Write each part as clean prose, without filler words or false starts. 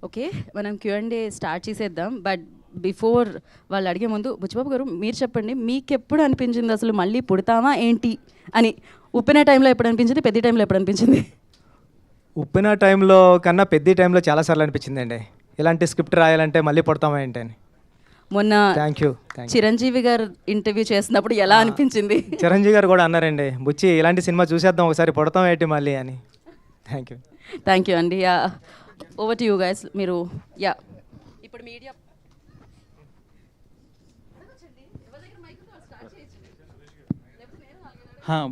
Okay, మనం Q&A start చేసేద్దాం. But before వాళ్ళు అడిగే ముందు బుచ్చిబాబు గారు మీరు చెప్పండి, మీకు ఎప్పుడు అనిపించింది అసలు మళ్ళీ పుడతామా ఏంటి అని? ఉప్పిన టైంలో ఎప్పుడు అనిపించింది, పెద్ద టైంలో ఎప్పుడు అనిపించింది? ఉప్పిన టైంలో కన్నా పెద్ద టైంలో చాలాసార్లు అనిపించిందండి, ఇలాంటి స్క్రిప్ట్ రాయాలంటే మళ్ళీ పుడతామా ఏంటి అని. మొన్న థ్యాంక్ యూ. చిరంజీవి గారు ఇంటర్వ్యూ చేసినప్పుడు ఎలా అనిపించింది? చిరంజీవి గారు కూడా అన్నారండి, బుచ్చి ఇలాంటి సినిమా చూసేద్దాం ఒకసారి, పుడతాం ఏంటి మళ్ళీ అని. థ్యాంక్ యూ అండి. Yeah, over to you guys. మీరు యా ఇప్పుడు మీడియా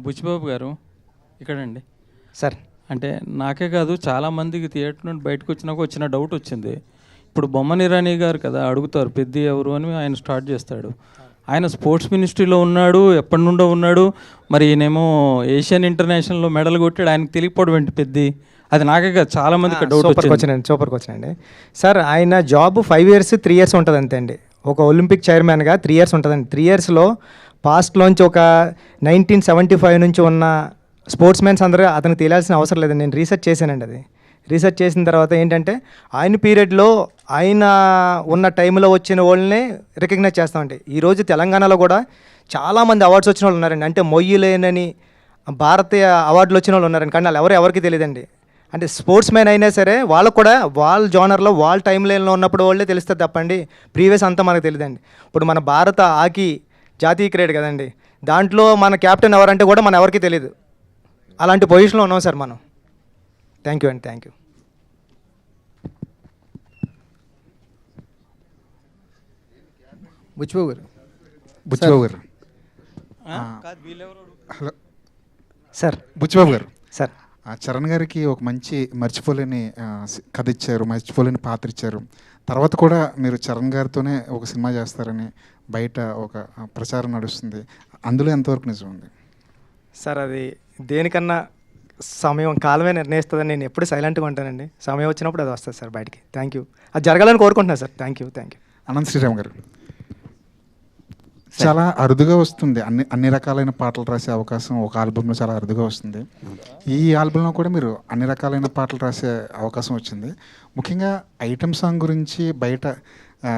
బుచ్చిబాబు గారు ఇక్కడండి సార్. అంటే నాకే కాదు చాలామందికి థియేటర్ నుండి బయటకు వచ్చినాక వచ్చిన డౌట్ వచ్చింది. ఇప్పుడు బొమ్మన ఇరానీ గారు కదా అడుగుతారు పెద్ద ఎవరు అని, ఆయన స్టార్ట్ చేస్తాడు. ఆయన స్పోర్ట్స్ మినిస్ట్రీలో ఉన్నాడు, ఎప్పటి నుండో ఉన్నాడు. మరి ఈయనేమో ఏషియన్ ఇంటర్నేషనల్లో మెడల్ కొట్టాడు, ఆయనకు తెలియకపోవడం ఏంటి పెద్ద? అది నాకే కాదు చాలా మందికి డౌట్ వచ్చింది. సూపర్కి వచ్చినండి సార్. ఆయన జాబ్ 5 years 3 years ఉంటుంది అంతే అండి. ఒక ఒలింపిక్ చైర్మన్గా 3 years ఉంటుందండి. 3 yearsలో పాస్ట్లోంచి ఒక 1975 నుంచి ఉన్న స్పోర్ట్స్ మెన్స్ అందరూ అతనికి తెలియాల్సిన అవసరం లేదండి. నేను రీసెర్చ్ చేశానండి. అది రీసెర్చ్ చేసిన తర్వాత ఏంటంటే ఆయన పీరియడ్లో ఆయన ఉన్న టైంలో వచ్చిన వాళ్ళని రికగ్నైజ్ చేస్తామండి. ఈరోజు తెలంగాణలో కూడా చాలామంది అవార్డ్స్ వచ్చిన వాళ్ళు ఉన్నారండి. అంటే మొయ్యలేనని భారతీయ అవార్డులు వచ్చిన వాళ్ళు ఉన్నారండి, కానీ వాళ్ళు ఎవరికి తెలియదండి. అంటే స్పోర్ట్స్ మ్యాన్ అయినా సరే వాళ్ళకు కూడా వాళ్ళ జోనర్లో వాళ్ళ టైం లైన్లో ఉన్నప్పుడు వాళ్ళే తెలుస్తుంది తప్పండి, ప్రీవియస్ అంతా మనకు తెలియదండి. ఇప్పుడు మన భారత హాకీ జాతీయ క్రీడ కదండి, దాంట్లో మన క్యాప్టెన్ ఎవరంటే కూడా మన ఎవరికి తెలియదు. అలాంటి పొజిషన్లో ఉన్నాం సార్ మనం. థ్యాంక్ యూ అండి. Thank you. బుచ్చిబాబు గారు హలో సార్. బుచ్చిబాబు గారు సార్. చరణ్ గారికి ఒక మంచి మర్చిపోలేని కథ ఇచ్చారు, మర్చిపోలేని పాత్ర ఇచ్చారు. తర్వాత కూడా మీరు చరణ్ గారితోనే ఒక సినిమా చేస్తారని బయట ఒక ప్రచారం నడుస్తుంది, అందులో ఎంతవరకు నిజం ఉంది సార్? అది దేనికన్నా సమయం కాలమే నిర్ణయిస్తుందని నేను ఎప్పుడు సైలెంట్గా ఉంటానండి. సమయం వచ్చినప్పుడు అది వస్తుంది సార్ బయటికి. Thank you. అది జరగాలని కోరుకుంటున్నాను sir. Thank you. Anant Sriram గారు, చాలా అరుదుగా వస్తుంది అన్ని రకాలైన పాటలు రాసే అవకాశం ఒక ఆల్బంలో చాలా అరుదుగా వస్తుంది. ఈ ఆల్బంలో కూడా మీరు అన్ని రకాలైన పాటలు రాసే అవకాశం వచ్చింది. ముఖ్యంగా ఐటమ్ సాంగ్ గురించి బయట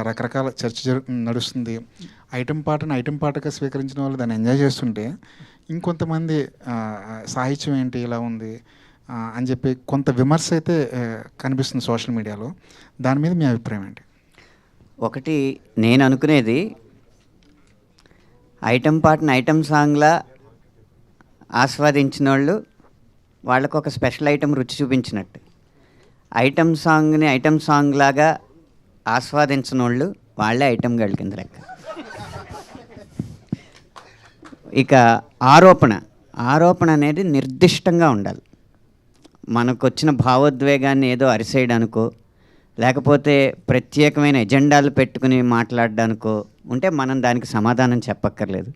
రకరకాల చర్చ నడుస్తుంది. ఐటమ్ పాటగా స్వీకరించిన వాళ్ళు దాన్ని ఎంజాయ్ చేస్తుంటే, ఇంకొంతమంది సాహిత్యం ఏంటి ఇలా ఉంది అని చెప్పి కొంత విమర్శ అయితే కనిపిస్తుంది సోషల్ మీడియాలో. దాని మీద మీ అభిప్రాయం ఏంటి? ఒకటి నేను అనుకునేది, ఐటమ్ సాంగ్లా ఆస్వాదించిన వాళ్ళు వాళ్ళకు ఒక స్పెషల్ ఐటమ్ రుచి చూపించినట్టు, ఐటమ్ సాంగ్ లాగా ఆస్వాదించిన వాళ్ళు వాళ్ళే ఐటమ్ గర్ల్ కింద లెక్క. ఇక ఆరోపణ అనేది నిర్దిష్టంగా ఉండాలి. మనకు వచ్చిన భావోద్వేగాన్ని ఏదో అరిసేయడానికో లేకపోతే ప్రత్యేకమైన ఎజెండాలు పెట్టుకుని మాట్లాడడానికో ఉంటే మనం దానికి సమాధానం చెప్పక్కర్లేదు.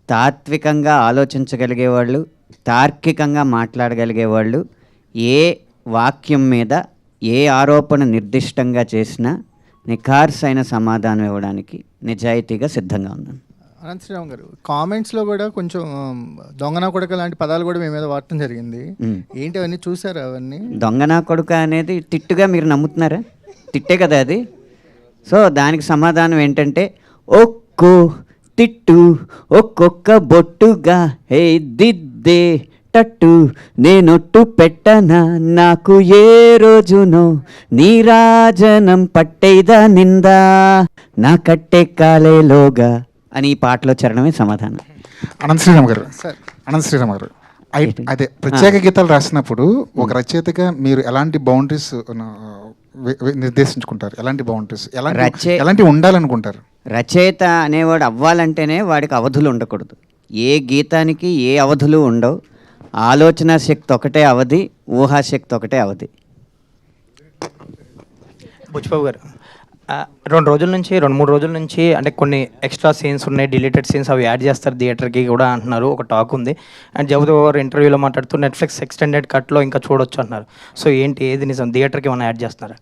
తాత్వికంగా ఆలోచించగలిగేవాళ్ళు, తార్కికంగా మాట్లాడగలిగేవాళ్ళు ఏ వాక్యం మీద ఏ ఆరోపణ నిర్దిష్టంగా చేసినా నిఖార్సైన సమాధానం ఇవ్వడానికి నిజాయితీగా సిద్ధంగా ఉన్నాను. అనంత్ శ్రీరామ్ గారు, కామెంట్స్లో కూడా కొంచెం దొంగనా కొడుక లాంటి పదాలు కూడా మీ మీద వాడటం జరిగింది. ఏంటి అవన్నీ చూసారా? అవన్నీ దొంగనా కొడుక అనేది తిట్టుగా మీరు నమ్ముతున్నారా? తిట్టే కదా అది. సో దానికి సమాధానం ఏంటంటే, ఒక్కో తిట్టు ఒక్కొక్క బొట్టుగా హే దిద్దే టట్టు నేనొట్టు పెట్టనా నాకు ఏ రోజునో నీరాజనం పట్టేదా నిందా నా కట్టే కాలేలోగా అని ఈ పాటలో చరణమే సమాధానం. అనంత్ శ్రీరామ్ గారు, అదే ప్రత్యేక గీతాలు రాసినప్పుడు ఒక రచయితగా మీరు ఎలాంటి బౌండరీస్ నిర్దేశించుకుంటారు? ఎలాంటి బౌండరీస్ ఎలాంటి ఉండాలనుకుంటారు? రచయిత అనేవాడు అవ్వాలంటేనే వాడికి అవధులు ఉండకూడదు. ఏ గీతానికి ఏ అవధులు ఉండవు. ఆలోచన శక్తి ఒకటే అవధి, ఊహాశక్తి ఒకటే అవధి. బుచ్చిబాబు గారు, 2-3 రోజుల నుంచి అంటే కొన్ని ఎక్స్ట్రా సీన్స్ ఉన్నాయి, డిలీటెడ్ సీన్స్, అవి యాడ్ చేస్తారు థియేటర్కి కూడా అంటున్నారు, ఒక టాక్ ఉంది. అండ్ జగదేవ్ గారు ఇంటర్వ్యూలో మాట్లాడుతూ నెట్ఫ్లిక్స్ ఎక్స్టెండెడ్ కట్లో ఇంకా చూడొచ్చు అంటున్నారు. సో ఏంటి, ఏది నిజం? థియేటర్కి ఏమైనా యాడ్ చేస్తున్నారా?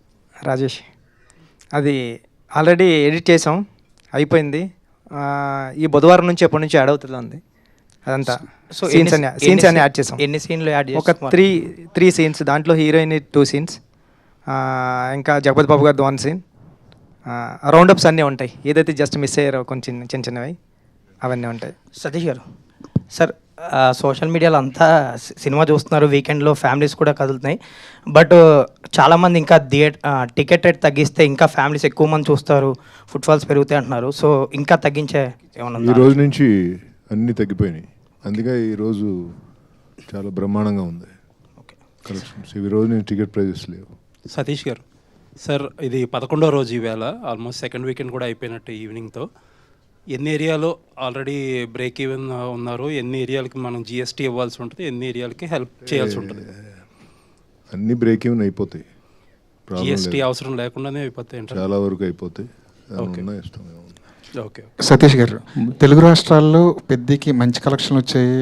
రాజేష్, అది ఆల్రెడీ ఎడిట్ చేసాం, అయిపోయింది. ఈ బుధవారం నుంచి ఎప్పటి నుంచి యాడ్ అవుతుంది అదంతా. సో సీన్స్ అన్ని యాడ్ చేసాం. ఎన్ని సీన్లు యాడ్ చేసాం? ఒక 3 సీన్స్. దాంట్లో హీరోయిన్ 2 సీన్స్, ఇంకా జగపతి బాబు గారు వన్ సీన్, రౌండప్స్ అన్నీ ఉంటాయి. ఏదైతే జస్ట్ మిస్ అయ్యారో కొంచెం చిన్న చిన్నవి అవన్నీ ఉంటాయి. సతీష్ గారు, సార్ సోషల్ మీడియాలో అంతా సినిమా చూస్తున్నారు, వీకెండ్లో ఫ్యామిలీస్ కూడా కదులుతున్నాయి. బట్ చాలామంది ఇంకా టికెట్ రేట్ తగ్గిస్తే ఇంకా ఫ్యామిలీస్ ఎక్కువ మంది చూస్తారు, ఫుట్ఫాల్స్ పెరుగుతాయి అంటున్నారు. సో ఇంకా తగ్గించే ఏమన్నా ఈ రోజు నుంచి అన్నీ తగ్గిపోయినాయి, అందుకే ఈరోజు చాలా బ్రహ్మాండంగా ఉంది కలెక్షన్స్. ఈ రోజు నుంచి టికెట్ ప్రైజెస్ లేవు. సతీష్ గారు, సార్ ఇది 11వ రోజు ఈవేళ, ఆల్మోస్ట్ సెకండ్ వీకెండ్ కూడా అయిపోయినట్టు ఈవినింగ్తో. ఎన్ని ఏరియాలో ఆల్రెడీ బ్రేక్ ఈవెన్ ఉన్నారు, ఎన్ని ఏరియాలకి మనం జిఎస్టీ ఇవ్వాల్సి ఉంటుంది, ఎన్ని ఏరియాలకి హెల్ప్ చేయాల్సి ఉంటుంది? అన్ని బ్రేక్ ఈవెన్ అయిపోతాయి, జిఎస్టీ అవసరం లేకుండానే అయిపోతాయి, చాలా వరకు అయిపోతాయి. ఇష్టం. ఓకే. సతీష్ గారు, తెలుగు రాష్ట్రాల్లో పెద్దకి మంచి కలెక్షన్లు వచ్చాయి,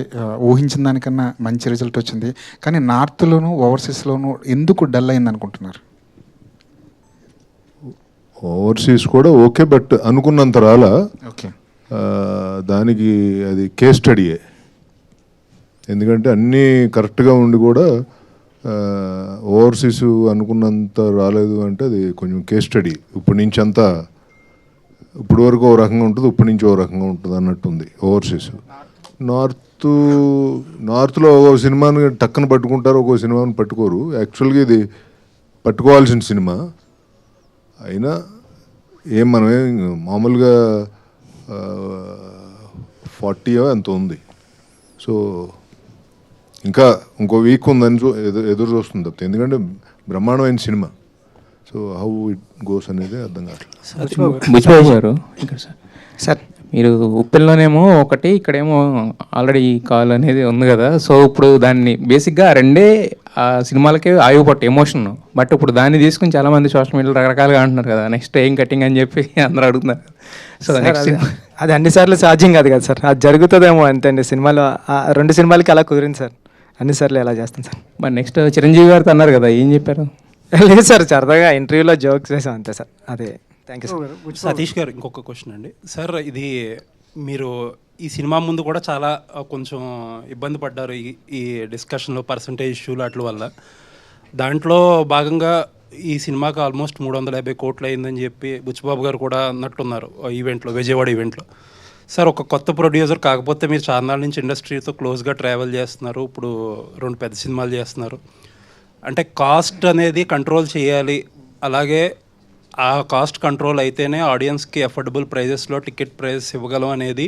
ఊహించిన దానికన్నా మంచి రిజల్ట్ వచ్చింది. కానీ నార్త్లోను ఓవర్సీస్లోను ఎందుకు డల్ అయింది అనుకుంటున్నారు? ఓవర్సీస్ కూడా ఓకే, బట్ అనుకున్నంత రాలా. ఓకే, దానికి అది కేస్ స్టడీయే. ఎందుకంటే అన్నీ కరెక్ట్గా ఉండి కూడా ఓవర్సీస్ అనుకున్నంత రాలేదు అంటే అది కొంచెం కేస్ స్టడీ. ఇప్పటి నుంచి అంతా ఇప్పుడు వరకు ఓ రకంగా ఉంటుంది, ఇప్పటి నుంచి ఓ రకంగా ఉంటుంది అన్నట్టుంది ఓవర్సీస్. నార్త్లో ఒక సినిమాని టక్కన పట్టుకుంటారు, ఒక్కో సినిమాని పట్టుకోరు. యాక్చువల్గా ఇది పట్టుకోవాల్సిన సినిమా అయినా మనమే మామూలుగా 40 ఎంత ఉంది. సో ఇంకా ఇంకో వీక్ ఉందని ఎదురు చూస్తుంది తప్పితే, ఎందుకంటే బ్రహ్మాండమైన cinema. So how it goes అనేది అర్థం కావట్లేదు. బుచ్చిబాబు గారు, ఇక్కడ సార్ మీరు ఉప్పెన్లోనేమో ఒకటి, ఇక్కడేమో ఆల్రెడీ కాల్ అనేది ఉంది కదా. సో ఇప్పుడు దాన్ని బేసిక్గా రెండే సినిమాలకే ఆయువుపట్టు ఎమోషన్. బట్ ఇప్పుడు దాన్ని తీసుకుని చాలామంది సోషల్ మీడియాలో రకరకాలుగా అంటున్నారు కదా, నెక్స్ట్ ఏం కటింగ్ అని చెప్పి అందరూ అడుగుతున్నారు. సో నెక్స్ట్ అది అన్నిసార్లు సాధ్యం కాదు కదా సార్, అది జరుగుతుందేమో అంతే అండి. సినిమాలో 2 సినిమాలకి అలా కుదిరింది సార్, అన్నిసార్లు ఎలా చేస్తాం సార్. మరి నెక్స్ట్ చిరంజీవి గారితో అన్నారు కదా, ఏం చెప్పారు? లేదు సార్, సరదాగా ఇంటర్వ్యూలో జోక్స్ చేసాం అంతే సార్. అదే, థ్యాంక్ యూ సార్. సతీష్ గారు, ఇంకొక క్వశ్చన్ అండి. సార్ ఇది మీరు ఈ సినిమా ముందు కూడా చాలా కొంచెం ఇబ్బంది పడ్డారు ఈ డిస్కషన్లో, పర్సంటేజ్ ఇష్యూలు వాటి వల్ల. దాంట్లో భాగంగా ఈ సినిమాకి ఆల్మోస్ట్ 350 కోట్లు అయిందని చెప్పి బుచ్చిబాబు గారు కూడా అన్నట్టున్నారు ఈవెంట్లో, విజయవాడ ఈవెంట్లో. సార్ ఒక కొత్త ప్రొడ్యూసర్, కాకపోతే మీరు చాలా నాళ్ళ నుంచి ఇండస్ట్రీతో క్లోజ్గా ట్రావెల్ చేస్తున్నారు, ఇప్పుడు 2 పెద్ద సినిమాలు చేస్తున్నారు. అంటే కాస్ట్ అనేది కంట్రోల్ చేయాలి, అలాగే ఆ కాస్ట్ కంట్రోల్ అయితేనే ఆడియన్స్కి అఫోర్డబుల్ ప్రైజెస్లో టికెట్ ప్రైజెస్ ఇవ్వగలం అనేది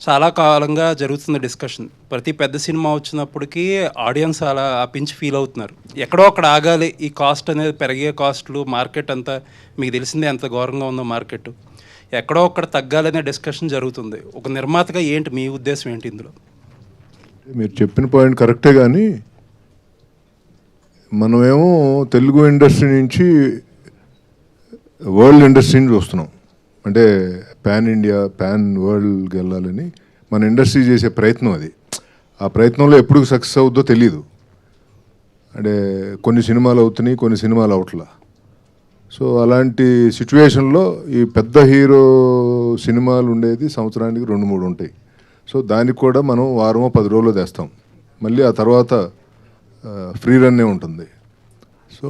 చాలా కాలంగా జరుగుతుంది డిస్కషన్. ప్రతి పెద్ద సినిమా వచ్చినప్పటికీ ఆడియన్స్ అలా పించి ఫీల్ అవుతున్నారు, ఎక్కడో అక్కడ ఆగాలి, ఈ కాస్ట్ అనేది పెరిగే కాస్ట్లు, మార్కెట్ అంతా మీకు తెలిసిందే ఎంత ఘోరంగా ఉందో మార్కెట్, ఎక్కడో అక్కడ తగ్గాలనే డిస్కషన్ జరుగుతుంది. ఒక నిర్మాతగా ఏంటి మీ ఉద్దేశం ఏంటి ఇందులో? మీరు చెప్పిన పాయింట్ కరెక్టే, కానీ మనమేమో తెలుగు ఇండస్ట్రీ నుంచి వరల్డ్ ఇండస్ట్రీని చూస్తున్నాం. అంటే పాన్ ఇండియా, పాన్ వరల్డ్కి వెళ్ళాలని మన ఇండస్ట్రీ చేసే ప్రయత్నం అది. ఆ ప్రయత్నంలో ఎప్పుడు సక్సెస్ అవుద్దో తెలీదు. అంటే కొన్ని సినిమాలు అవుతున్నాయి, కొన్ని సినిమాలు అవట్లా. సో అలాంటి సిచ్యువేషన్లో ఈ పెద్ద హీరో సినిమాలు ఉండేది సంవత్సరానికి 2-3 ఉంటాయి. సో దానికి కూడా మనం వారమో 10 రోజుల్లో తెస్తాం, మళ్ళీ ఆ తర్వాత ఫ్రీ రన్నే ఉంటుంది. సో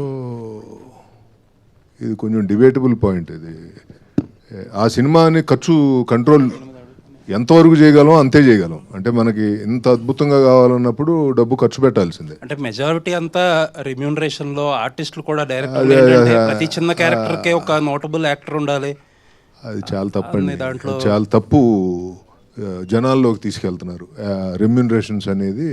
ఇది కొంచెం డిబేటబుల్ పాయింట్. ఇది ఆ సినిమాని ఖర్చు కంట్రోల్ ఎంతవరకు చేయగలం అంతే చేయగలం. అంటే మనకి ఇంత అద్భుతంగా కావాలన్నప్పుడు డబ్బు ఖర్చు పెట్టాల్సిందే. అంటే మెజారిటీ అంతా రెమ్యూనరేషన్లో, ఆర్టిస్టులు కూడా డైరెక్ట్ ప్రతి చిన్న క్యారెక్టర్కే ఒక నోటబుల్ యాక్టర్ ఉండాలి. అది చాలా తప్పండి, చాలా తప్పు జనాల్లోకి తీసుకెళ్తున్నారు. రెమ్యూనరేషన్స్ అనేది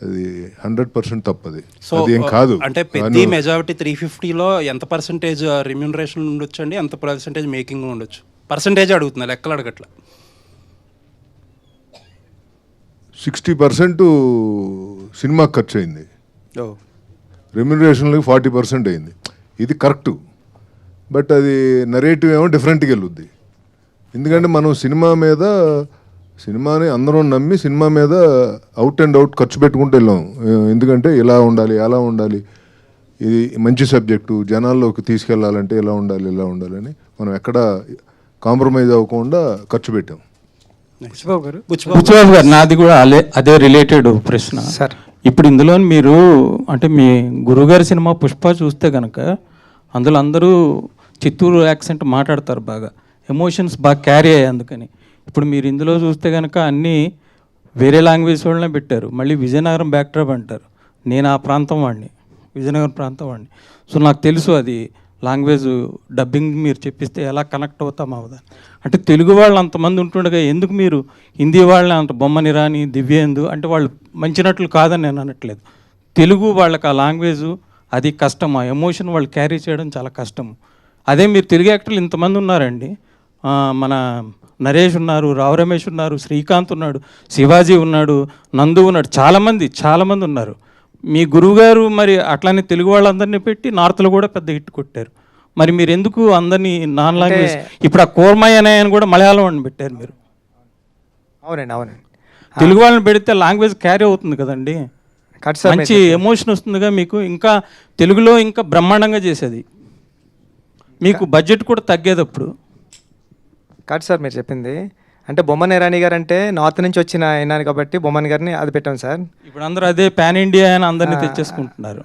అది 100% తప్పది. సో అది ఏం కాదు. అంటే పెద్ద మెజారిటీ 350లో ఎంత పర్సెంటేజ్ రెమ్యూనరేషన్ ఉండొచ్చు అండి, ఎంత పర్సెంటేజ్ మేకింగ్ ఉండొచ్చు? పర్సెంటేజ్ అడుగుతున్నా, లెక్కలు అడగట్లా. 60% సినిమాకి ఖర్చు అయింది, రెమ్యూనరేషన్లకి 40% అయింది. ఇది కరెక్టు, బట్ అది నరేటివ్ ఏమో డిఫరెంట్గా వెళ్ళుద్ది. ఎందుకంటే మనం సినిమాని అందరం నమ్మి సినిమా మీద అవుట్ అండ్ అవుట్ ఖర్చు పెట్టుకుంటూ వెళ్ళాం. ఎందుకంటే ఇలా ఉండాలి, అలా ఉండాలి, ఇది మంచి సబ్జెక్టు, జనాల్లోకి తీసుకెళ్లాలంటే ఇలా ఉండాలి, ఇలా ఉండాలని మనం ఎక్కడ కాంప్రమైజ్ అవ్వకుండా ఖర్చు పెట్టాం. బుచ్చిబాబు గారు, నాది కూడా అదే రిలేటెడ్ ప్రశ్న. సార్, ఇప్పుడు ఇందులో మీరు అంటే మీ గురుగారి సినిమా పుష్ప చూస్తే కనుక అందులో అందరూ చిత్తూరు యాక్సెంట్ మాట్లాడతారు, బాగా ఎమోషన్స్ బాగా క్యారీ అయ్యాయి అందుకని. ఇప్పుడు మీరు ఇందులో చూస్తే కనుక అన్నీ వేరే లాంగ్వేజ్ వాళ్ళనే పెట్టారు. మళ్ళీ విజయనగరం బ్యాక్డ్రాప్ అంటారు. నేను ఆ ప్రాంతం వాడిని, విజయనగరం ప్రాంతం వాడిని. సో నాకు తెలుసు అది లాంగ్వేజ్ డబ్బింగ్ మీరు చెప్పిస్తే ఎలా కనెక్ట్ అవుతాం అవుదా. అంటే తెలుగు వాళ్ళు అంతమంది ఉంటుండగా ఎందుకు మీరు హిందీ వాళ్ళని అంత బొమ్మని రాని దివ్యేందు అంటే వాళ్ళు మంచి నటులు కాదని నేను అనట్లేదు. తెలుగు వాళ్ళకి ఆ లాంగ్వేజ్ అది కష్టం, ఆ ఎమోషన్ వాళ్ళు క్యారీ చేయడం చాలా కష్టం. అదే మీరు తెలుగు యాక్టర్లు ఇంతమంది ఉన్నారండి. మన నరేష్ ఉన్నారు, రావు రమేష్ ఉన్నారు, శ్రీకాంత్ ఉన్నాడు, శివాజీ ఉన్నాడు, నందు ఉన్నాడు, చాలామంది ఉన్నారు. మీ గురువుగారు మరి అట్లానే తెలుగు వాళ్ళందరినీ పెట్టి నార్త్లో కూడా పెద్ద హిట్ కొట్టారు. మరి మీరు ఎందుకు అందరినీ నాన్ లాంగ్వేజ్ ఇప్పుడు ఆ కోర్మయ్య అనే ఆయన కూడా మలయాళం అని పెట్టారు మీరు. అవునండి. తెలుగు వాళ్ళని పెడితే లాంగ్వేజ్ క్యారీ అవుతుంది కదండి, మంచి ఎమోషన్ వస్తుందిగా మీకు. ఇంకా తెలుగులో ఇంకా బ్రహ్మాండంగా చేసేది, మీకు బడ్జెట్ కూడా తగ్గేది అప్పుడు. కాదు సార్ మీరు చెప్పింది. అంటే బొమ్మన్ ఇరానీ గారు అంటే నార్త్ నుంచి వచ్చిన అయినా కాబట్టి బొమ్మన్ గారిని అది పెట్టాం సార్. ఇప్పుడు అందరూ అదే పాన్ ఇండియా అని అందరినీ తెచ్చేసుకుంటున్నారు.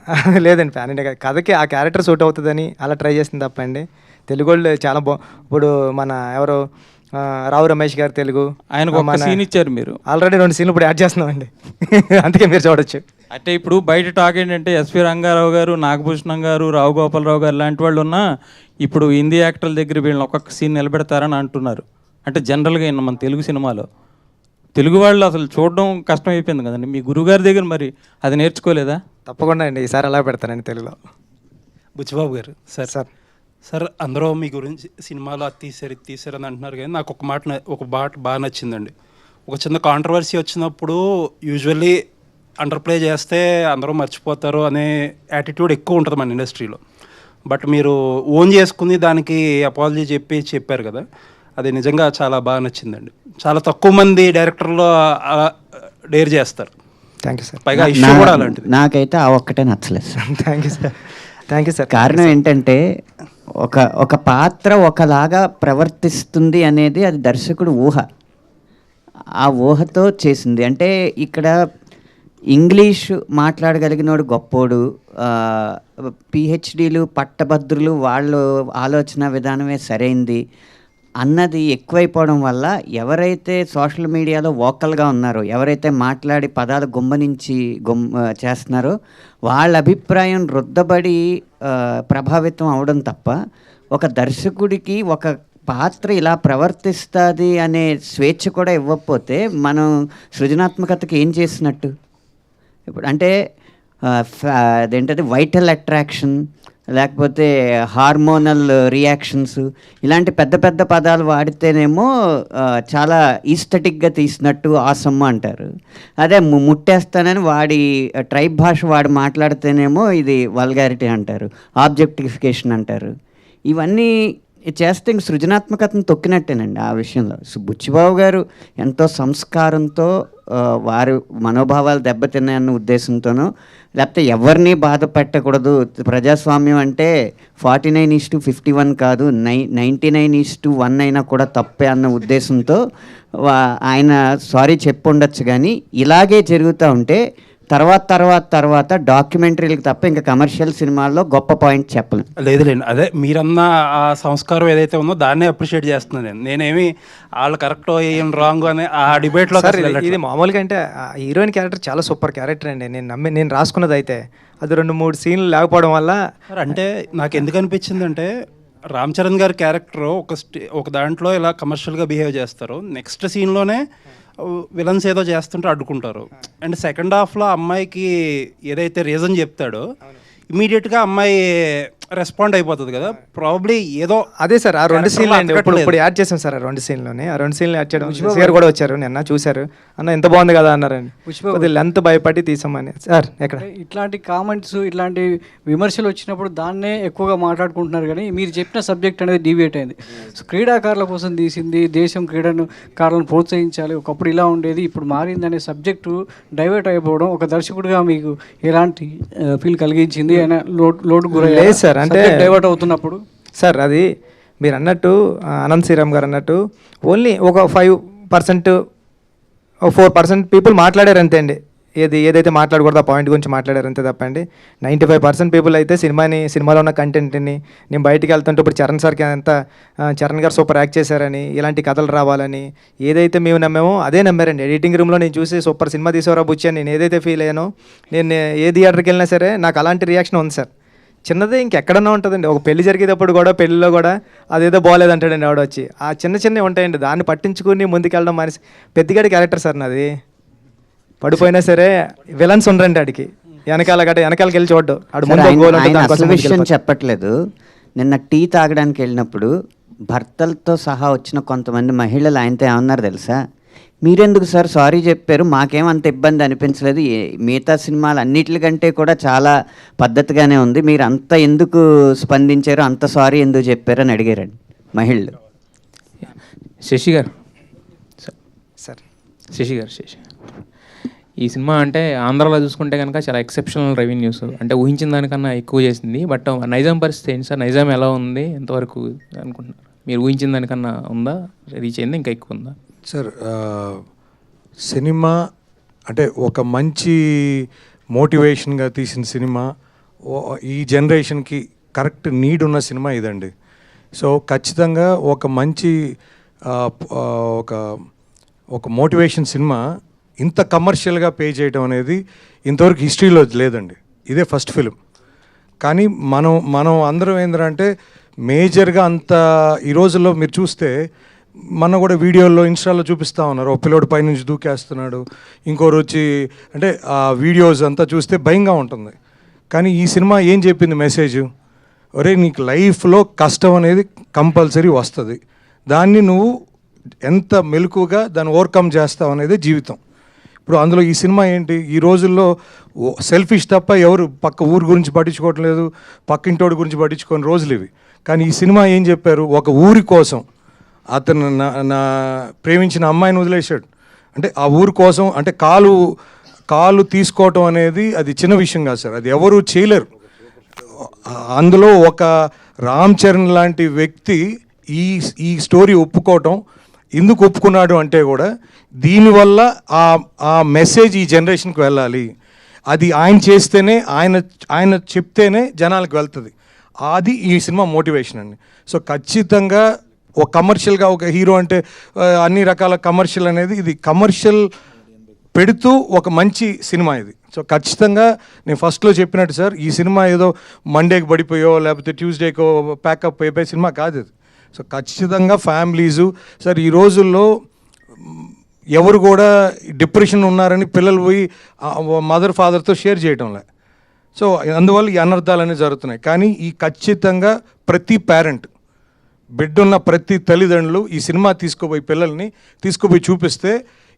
లేదండి, పాన్ ఇండియా కథకి ఆ క్యారెక్టర్ సూట్ అవుతుందని అలా ట్రై చేసింది తప్పండి. తెలుగు వాళ్ళు చాలా ఇప్పుడు మన ఎవరు రావు రమేష్ గారు తెలుగు, ఆయనకు ఒక సీన్ ఇచ్చారు మీరు. ఆల్రెడీ 2 సీన్లు ఇప్పుడు యాడ్ చేస్తున్నామండి. అందుకే మీరు చూడొచ్చు. అంటే ఇప్పుడు బయట టాక్ ఏంటంటే ఎస్వి రంగారావు గారు, నాగభూషణం గారు, రావు గోపాలరావు గారు లాంటి వాళ్ళు ఉన్నా ఇప్పుడు హిందీ యాక్టర్ల దగ్గర వీళ్ళని ఒక్కొక్క సీన్ నిలబెడతారని అంటున్నారు. అంటే జనరల్గా మన తెలుగు సినిమాలో తెలుగు వాళ్ళు అసలు చూడడం కష్టం అయిపోయింది కదండి. మీ గురుగారి దగ్గర మరి అది నేర్చుకోలేదా? తప్పకుండా అండి, ఈసారి అలా పెడతానండి తెలుగులో. బుచ్చిబాబు గారు సార్ అందరూ మీ గురించి సినిమాలో అది తీసారు అని అంటున్నారు, కానీ నాకు ఒక మాట బాగా నచ్చిందండి. ఒక చిన్న కాంట్రవర్సీ వచ్చినప్పుడు యూజువల్లీ అండర్ ప్లే చేస్తే అందరూ మర్చిపోతారు అనే యాటిట్యూడ్ ఎక్కువ ఉంటుంది మన ఇండస్ట్రీలో. బట్ మీరు ఓన్ చేసుకుని దానికి అపాలజీ చెప్పారు కదా, అది నిజంగా చాలా బాగా నచ్చిందండి. చాలా తక్కువ మంది డైరెక్టర్లు డేర్ చేస్తారు. Thank you sir. పైగా ఇష్యూ కూడా అలాంటిది. నాకైతే ఆ ఒక్కటే నచ్చలేదు సార్. Thank you sir. కారణం ఏంటంటే ఒక పాత్ర ఒకలాగా ప్రవర్తిస్తుంది అనేది అది దర్శకుడు ఊహ, ఆ ఊహతో చేసింది. అంటే ఇక్కడ ఇంగ్లీష్ మాట్లాడగలిగినోడు గొప్పోడు, పిహెచ్డీలు పట్టభద్రులు వాళ్ళు ఆలోచన విధానమే సరైంది అన్నది ఎక్కువైపోవడం వల్ల ఎవరైతే సోషల్ మీడియాలో వోకల్గా ఉన్నారో, ఎవరైతే మాట్లాడి పదాలు గుమ్మనించి చేస్తున్నారో వాళ్ళ అభిప్రాయం రుద్దబడి ప్రభావితం అవడం తప్ప ఒక దర్శకుడికి ఒక పాత్ర ఇలా ప్రవర్తిస్తుంది అనే స్వేచ్ఛ కూడా ఇవ్వకపోతే మనం సృజనాత్మకతకి ఏం చేసినట్టు? ఇప్పుడు అంటే అదేంటది వైటల్ అట్రాక్షన్ లేకపోతే హార్మోనల్ రియాక్షన్స్ ఇలాంటి పెద్ద పెద్ద పదాలు వాడితేనేమో చాలా ఈస్థెటిక్గా తీసినట్టు ఆసమ్మ అంటారు. అదే ముట్టేస్తానని వాడి ట్రైబ్ భాష వాడి మాట్లాడితేనేమో ఇది వల్గారిటీ అంటారు, ఆబ్జెక్టిఫికేషన్ అంటారు. ఇవన్నీ చేస్తే ఇంక సృజనాత్మకతను తొక్కినట్టేనండి ఆ విషయంలో. బుచ్చిబాబు గారు ఎంతో సంస్కారంతో వారి మనోభావాలు దెబ్బతిన్నాయన్న ఉద్దేశంతోనో లేకపోతే ఎవరిని బాధ పెట్టకూడదు, ప్రజాస్వామ్యం అంటే 49:51 కాదు 99:1 అయినా కూడా తప్పే అన్న ఉద్దేశంతో ఆయన సారీ చెప్పుండొచ్చు. కానీ ఇలాగే జరుగుతూ ఉంటే తర్వాత డాక్యుమెంటరీలకు తప్ప ఇంకా కమర్షియల్ సినిమాల్లో గొప్ప పాయింట్ చెప్పలేను. లేదులేండి, అదే మీరన్న ఆ సంస్కారం ఏదైతే ఉందో దాన్నే అప్రిషియేట్ చేస్తున్నాను. నేనేమి వాళ్ళు కరెక్ట్ ఏం రాంగ్ అని ఆ డిబేట్లో. ఇది మామూలుగా అంటే హీరోయిన్ క్యారెక్టర్ చాలా సూపర్ క్యారెక్టర్ అండి. నేను రాసుకున్నది అయితే అది 2-3 సీన్లు లేకపోవడం వల్ల. అంటే నాకు ఎందుకు అనిపించింది అంటే రామ్ చరణ్ గారి క్యారెక్టర్ ఒక దాంట్లో ఇలా కమర్షియల్గా బిహేవ్ చేస్తారు, నెక్స్ట్ సీన్లోనే విలన్స్ ఏదో చేస్తుంటే అడ్డుకుంటారు. అండ్ సెకండ్ హాఫ్లో అమ్మాయికి ఏదైతే రీజన్ చెప్తాడో ఇమీడియట్గా అమ్మాయి రెస్పాండ్ అయిపోతుంది కదా, ప్రాబ్లీ ఏదో. అదే సార్ ఆ 2 సీన్లు అండి ఇప్పుడు యాడ్ చేసాం సార్. ఆ 2 సీన్లోనే ఆ 2 సీన్లు యాడ్ చేయడం గారు కూడా వచ్చారు, నిన్న చూశారు, అన్న ఎంత బాగుంది కదా అన్నారండి. కొద్దిగా లెంత్ భయపడి తీసామని సార్. ఎక్కడ ఇట్లాంటి కామెంట్స్ ఇట్లాంటి విమర్శలు వచ్చినప్పుడు దాన్నే ఎక్కువగా మాట్లాడుకుంటున్నారు, కానీ మీరు చెప్పిన సబ్జెక్ట్ అనేది డీవియేట్ అయింది. క్రీడాకారుల కోసం తీసింది, దేశం క్రీడాకారులను ప్రోత్సహించాలి, ఒకప్పుడు ఇలా ఉండేది ఇప్పుడు మారింది అనే సబ్జెక్టు డైవర్ట్ అయిపోవడం ఒక దర్శకుడిగా మీకు ఎలాంటి ఫీల్ కలిగించింది? లోటు గురయ్యారు సార్ అంటే డైవర్ట్ అవుతున్నప్పుడు? సార్ అది మీరు అన్నట్టు అనంత్ శ్రీరామ్ గారు అన్నట్టు ఓన్లీ ఒక 5% 4% పీపుల్ మాట్లాడారు అంతే అండి. ఏదైతే మాట్లాడకూడదు ఆ పాయింట్ గురించి మాట్లాడారు అంతే తప్పండి. 95% పీపుల్ అయితే సినిమాలో ఉన్న కంటెంట్ని నేను బయటికి వెళ్తుంటే ఇప్పుడు చరణ్ గారు సూపర్ యాక్ట్ చేశారని, ఇలాంటి కథలు రావాలని ఏదైతే మేము నమ్మామో అదే నమ్మారండి. ఎడిటింగ్ రూమ్లో నేను చూసి సూపర్ సినిమా తీసేవరా బుచ్చి అని నేను ఏదైతే ఫీల్ అయ్యానో, నేను ఏ థియేటర్కి వెళ్ళినా సరే నాకు అలాంటి రియాక్షన్ ఉంది సార్. చిన్నదే ఇంకెక్కడన్నా ఉంటుందండి. ఒక పెళ్లి జరిగేటప్పుడు కూడా పెళ్ళిలో కూడా అదేదో బాగాలేదంటాడండి ఆవిడ వచ్చి. ఆ చిన్నవి ఉంటాయండి, దాన్ని పట్టించుకుని ముందుకెళ్ళడం మనిషి పెద్దగాడి క్యారెక్టర్ సార్ నాది. పడిపోయినా సరే విలన్స్ ఉండరండి ఆడికి, వెనకాలకి వెళ్ళి చూడ్డు ఆడు ముందు ఆయన- గోల్ ఉంటుంది, ఆయన దానికోసం అసలు విషయం ముందుకెళ్ళిపోతాడు. చెప్పట్లేదు. నిన్న టీ తాగడానికి వెళ్ళినప్పుడు భర్తలతో సహా వచ్చిన కొంతమంది మహిళలు ఆయనతో ఏమన్నారు తెలుసా? మీరెందుకు సార్ సారీ చెప్పారు, మాకేం అంత ఇబ్బంది అనిపించలేదు, మిగతా సినిమాలు అన్నిటికంటే కూడా చాలా పద్ధతిగానే ఉంది, మీరు అంత ఎందుకు స్పందించారు, అంత సారీ ఎందుకు చెప్పారు అని అడిగారండి మహిళలు. శశి గారు సార్ శశి ఈ సినిమా అంటే ఆంధ్రాలో చూసుకుంటే కనుక చాలా ఎక్సెప్షనల్ రెవెన్యూస్, అంటే ఊహించిన దానికన్నా ఎక్కువ చేసింది. బట్ నైజాం పరిస్థితి ఏంటి సార్? నైజాం ఎలా ఉంది, ఎంతవరకు అనుకుంటున్నారు? మీరు ఊహించిన దానికన్నా ఉందా, రీచ్ అయిందా, ఇంకా ఎక్కువ ఉందా? సార్ సినిమా అంటే ఒక మంచి మోటివేషన్గా తీసిన సినిమా, ఈ జనరేషన్కి కరెక్ట్ నీడ్ ఉన్న సినిమా ఇదండి. సో ఖచ్చితంగా ఒక మంచి ఒక మోటివేషన్ సినిమా ఇంత కమర్షియల్గా పే చేయడం అనేది ఇంతవరకు హిస్టరీలో లేదండి. ఇదే ఫస్ట్ ఫిలిం. కానీ మనం అందరం ఏంటంటే మేజర్గా అంత ఈ రోజుల్లో మీరు చూస్తే మొన్న కూడా వీడియోల్లో ఇన్స్టాలో చూపిస్తూ ఉన్నారు, ఒక పిల్లోడు పైనుంచి దూకేస్తున్నాడు, ఇంకోరు వచ్చి అంటే ఆ వీడియోస్ అంతా చూస్తే భయంగా ఉంటుంది. కానీ ఈ సినిమా ఏం చెప్పింది మెసేజ్? ఒరే నీకు లైఫ్లో కష్టం అనేది కంపల్సరీ వస్తుంది, దాన్ని నువ్వు ఎంత మెలకుగా దాన్ని ఓవర్కమ్ చేస్తావు అనేది జీవితం. ఇప్పుడు అందులో ఈ సినిమా ఏంటి, ఈ రోజుల్లో సెల్ఫిష్ తప్ప ఎవరు పక్క ఊరు గురించి పట్టించుకోవటం లేదు, పక్కింటోడి గురించి పట్టించుకోని రోజులు ఇవి. కానీ ఈ సినిమా ఏం చెప్పారు, ఒక ఊరి కోసం అతను నా ప్రేమించిన అమ్మాయిని వదిలేశాడు అంటే ఆ ఊరి కోసం, అంటే కాలు తీసుకోవటం అనేది అది చిన్న విషయం కాదు సార్, అది ఎవరు చేయలేరు. అందులో ఒక రామ్ చరణ్ లాంటి వ్యక్తి ఈ స్టోరీ ఒప్పుకోవటం ఎందుకు ఒప్పుకున్నాడు అంటే కూడా దీనివల్ల ఆ మెసేజ్ ఈ జనరేషన్కి వెళ్ళాలి, అది ఆయన చేస్తేనే ఆయన చెప్తేనే జనాలకు వెళ్తుంది, అది ఈ సినిమా మోటివేషన్ అండి. సో ఖచ్చితంగా ఒక కమర్షియల్గా ఒక హీరో అంటే అన్ని రకాల కమర్షియల్ అనేది, ఇది కమర్షియల్ పెడుతూ ఒక మంచి సినిమా ఇది. సో ఖచ్చితంగా నేను ఫస్ట్లో చెప్పినట్టు సార్, ఈ సినిమా ఏదో మండేకి పడిపోయో లేకపోతే ట్యూస్డేకో ప్యాకప్ అయిపోయే సినిమా కాదు ఇది. సో ఖచ్చితంగా ఫ్యామిలీసు సార్, ఈ రోజుల్లో ఎవరు కూడా డిప్రెషన్ ఉన్నారని పిల్లలు పోయి మదర్ ఫాదర్తో షేర్ చేయడంలే. సో అందువల్ల ఈ అనర్థాలు అనేవి జరుగుతున్నాయి. కానీ ఈ ఖచ్చితంగా ప్రతి పేరెంట్, బిడ్డున్న ప్రతి తల్లిదండ్రులు ఈ సినిమా పిల్లల్ని తీసుకుపోయి చూపిస్తే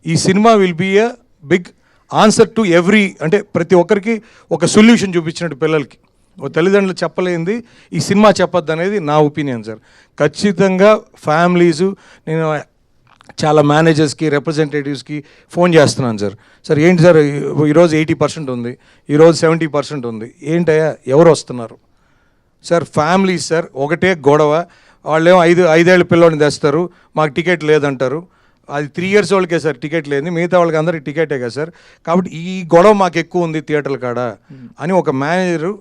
ఈ cinema will be a big answer to every, అంటే ప్రతి ఒక్కరికి ఒక సొల్యూషన్ చూపించినట్టు పిల్లలకి. ఓ తల్లిదండ్రులు చెప్పలేంది ఈ సినిమా చెప్పొద్దు అనేది నా ఒపీనియన్ సార్. ఖచ్చితంగా ఫ్యామిలీసు, నేను చాలా మేనేజర్స్కి రిప్రజెంటేటివ్స్కి ఫోన్ చేస్తున్నాను సార్, సార్ ఏంటి సార్ ఈరోజు 80% ఉంది, ఈరోజు 70% ఉంది, ఏంటయ్యా ఎవరు వస్తున్నారు సార్? ఫ్యామిలీస్ సార్, ఒకటే గొడవ. వాళ్ళేమో 5 ఏళ్ళ పిల్లోడిని తెస్తారు, మాకు టికెట్ లేదంటారు. అది 3 years వాళ్ళకే సార్ టికెట్ లేదు, మిగతా వాళ్ళకి అందరికి టికెటే కదా సార్. కాబట్టి ఈ గొడవ మాకు ఎక్కువ ఉంది థియేటర్ల కాడ అని ఒక మేనేజరు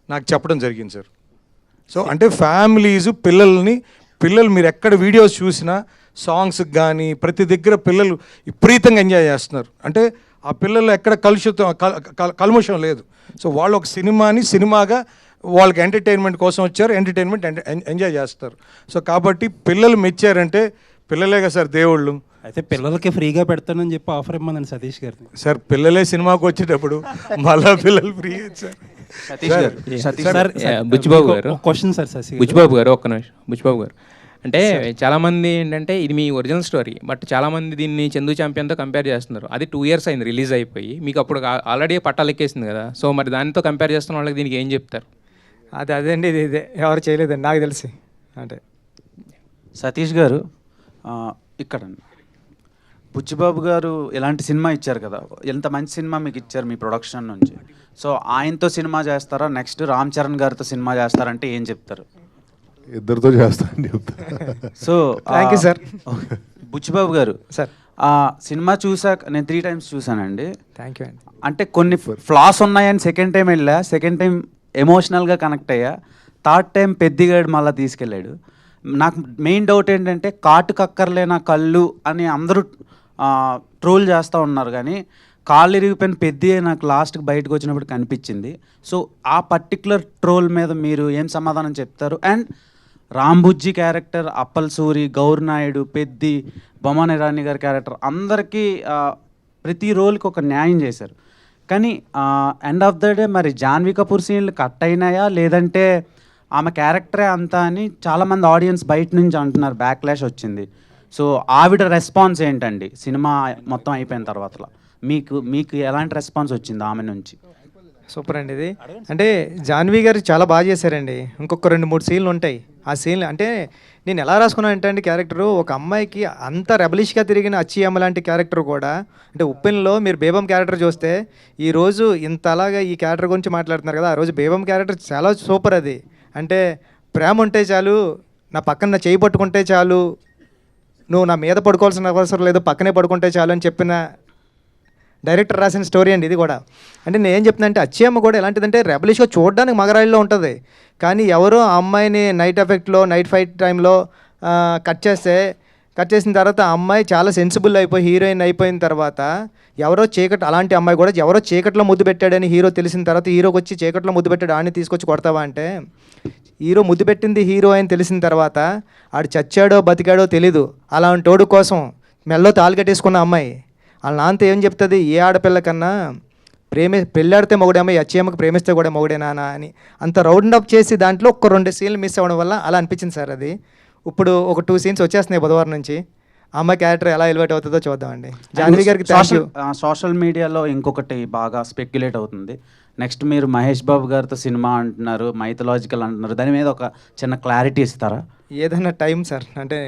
నాకు చెప్పడం జరిగింది సార్. సో అంటే పిల్లలు మీరు ఎక్కడ వీడియోస్ చూసినా సాంగ్స్కి కానీ ప్రతి దగ్గర పిల్లలు విపరీతంగా ఎంజాయ్ చేస్తున్నారు. అంటే ఆ పిల్లలు ఎక్కడ కల్మషం లేదు. సో వాళ్ళు ఒక సినిమాగా వాళ్ళకి ఎంటర్టైన్మెంట్ కోసం వచ్చారు, ఎంటర్టైన్మెంట్ ఎంజాయ్ చేస్తారు. సో కాబట్టి పిల్లలు మెచ్చారంటే పిల్లలేగా సార్ దేవుళ్ళు. అయితే పిల్లలకి ఫ్రీగా పెడతానని చెప్పి ఆఫర్ ఇమ్మన్నాను సతీష్ గారిని. సార్ పిల్లలే సినిమాకి వచ్చేటప్పుడు మళ్ళా పిల్లలు ఫ్రీ సార్. బుచ్చిబాబు గారు క్వశ్చన్ సార్, బుచ్చిబాబు గారు ఒక్క నిమిషం. బుచ్చిబాబు గారు అంటే చాలామంది ఏంటంటే ఇది మీ ఒరిజినల్ స్టోరీ, బట్ చాలామంది దీన్ని చందు ఛాంపియన్తో కంపేర్ చేస్తున్నారు. అది 2 years అయింది రిలీజ్ అయిపోయి, మీకు అప్పుడు ఆల్రెడీ పట్టాలు ఎక్కేసింది కదా. సో మరి దానితో కంపేర్ చేస్తున్న వాళ్ళకి దీనికి ఏం చెప్తారు? అదేండి, ఇదే ఎవరు చేయలేదండి నాకు తెలిసి. అంటే సతీష్ గారు ఇక్కడ బుచ్చిబాబు గారు ఎలాంటి సినిమా ఇచ్చారు కదా, ఎంత మంచి సినిమా మీకు ఇచ్చారు మీ ప్రొడక్షన్ నుంచి. సో ఆయనతో సినిమా చేస్తారా, నెక్స్ట్ రామ్ చరణ్ గారితో సినిమా చేస్తారంటే ఏం చెప్తారు? ఇద్దరితో చేస్తాను చెప్తా. So thank you sir. Buchibabu గారు సార్, సినిమా చూసాక నేను 3 times చూసానండి. థ్యాంక్ యూ అండి. అంటే కొన్ని ఫ్లాస్ ఉన్నాయని సెకండ్ టైం వెళ్ళా, సెకండ్ టైం ఎమోషనల్గా కనెక్ట్ అయ్యా, థర్డ్ టైం పెద్దిగాడు మళ్ళీ తీసుకెళ్ళాడు. నాకు మెయిన్ డౌట్ ఏంటంటే కాటుకక్కర్లేనా కళ్ళు అని అందరూ ట్రోల్ చేస్తూ ఉన్నారు, కానీ కాళ్ళు ఇరిగిపోయిన పెద్ది నాకు లాస్ట్కి బయటకు వచ్చినప్పుడు కనిపించింది. సో ఆ పర్టికులర్ ట్రోల్ మీద మీరు ఏం సమాధానం చెప్తారు? అండ్ రాంబుజ్జి క్యారెక్టర్, అప్పల్ సూరి, గౌర్ నాయుడు, పెద్ది, బొమ్మన్ ఇరానీ గారి క్యారెక్టర్ అందరికీ ప్రతి రోల్కి ఒక న్యాయం చేశారు. కానీ ఎండ్ ఆఫ్ ద డే మరి జాన్వీ కపూర్ సీన్లు కట్ అయినాయా లేదంటే ఆమె క్యారెక్టరే అంతా అని చాలామంది ఆడియన్స్ బయట నుంచి అంటున్నారు, బ్యాక్లాష్ వచ్చింది. సో ఆవిడ రెస్పాన్స్ ఏంటండి సినిమా మొత్తం అయిపోయిన తర్వాత? మీకు ఎలాంటి రెస్పాన్స్ వచ్చింది ఆమె నుంచి? సూపర్ అండి ఇది. అంటే జాన్వీ గారు చాలా బాగా చేశారండి. ఇంకొక 2-3 సీన్లు ఉంటాయి. ఆ సీన్లు అంటే నేను ఎలా రాసుకున్నాను అంటే అండి, క్యారెక్టరు ఒక అమ్మాయికి అంత రెబలిష్గా తిరిగిన అచ్చి అమ్మ లాంటి క్యారెక్టర్ కూడా, అంటే ఉప్పెన్లో మీరు బేబం క్యారెక్టర్ చూస్తే ఈరోజు ఇంత అలాగా ఈ క్యారెక్టర్ గురించి మాట్లాడుతున్నారు కదా, ఆ రోజు బేబం క్యారెక్టర్ చాలా సూపర్. అది అంటే ప్రేమ ఉంటే చాలు, నా పక్కన నా చేయి పట్టుకుంటే చాలు, నువ్వు నా మీద పడుకోవాల్సిన అవసరం లేదు, పక్కనే పడుకుంటే చాలు అని చెప్పిన డైరెక్టర్ రాసిన స్టోరీ అండి ఇది కూడా. అంటే నేను ఏం చెప్తున్నా అంటే అచ్చి అమ్మ కూడా ఎలాంటిదంటే రెబలిష్గా చూడడానికి మగరాయిల్లో ఉంటుంది, కానీ ఎవరో ఆ అమ్మాయిని నైట్ ఎఫెక్ట్లో నైట్ ఫైట్ టైంలో కట్ చేసిన తర్వాత ఆ అమ్మాయి చాలా సెన్సిబుల్ అయిపోయి హీరోయిన్ అయిపోయిన తర్వాత అలాంటి అమ్మాయి కూడా ఎవరో చీకట్లో ముద్దు పెట్టాడని హీరో తెలిసిన తర్వాత హీరోకి వచ్చి చీకట్లో ముద్దు పెట్టాడు ఆడిని తీసుకొచ్చి కొడతావా అంటే, హీరో ముద్దు పెట్టింది హీరో అని తెలిసిన తర్వాత ఆడు చచ్చాడో బతికాడో తెలీదు, అలాంటి వాడు కోసం మెల్లో తాళి కట్టేసుకున్న అమ్మాయి వాళ్ళ నాన్నతో ఏం చెప్తుంది, ఏ ఆడపిల్ల కన్నా పెళ్ళాడితే మొగుడేమో, అచ్చేమ్మకి ప్రేమిస్తే కూడా మొగుడేనా అని అంత రౌండ్ అప్ చేసి దాంట్లో ఒక 2 సీన్లు మిస్ అవ్వడం వల్ల అలా అనిపించింది సార్. అది ఇప్పుడు ఒక 2 సీన్స్ వచ్చేస్తున్నాయి బుధవారం నుంచి. అమ్మాయి క్యారెక్టర్ ఎలా ఎలివేట్ అవుతుందో చూద్దామండి. జాన్వీ గారికి సోషల్ మీడియాలో ఇంకొకటి బాగా స్పెక్యులేట్ అవుతుంది, నెక్స్ట్ మీరు మహేష్ బాబు గారితో సినిమా అంటున్నారు, మైథలాజికల్ అంటున్నారు, దాని మీద ఒక చిన్న క్లారిటీ ఇస్తారా? ఏదైనా టైం సార్, అంటే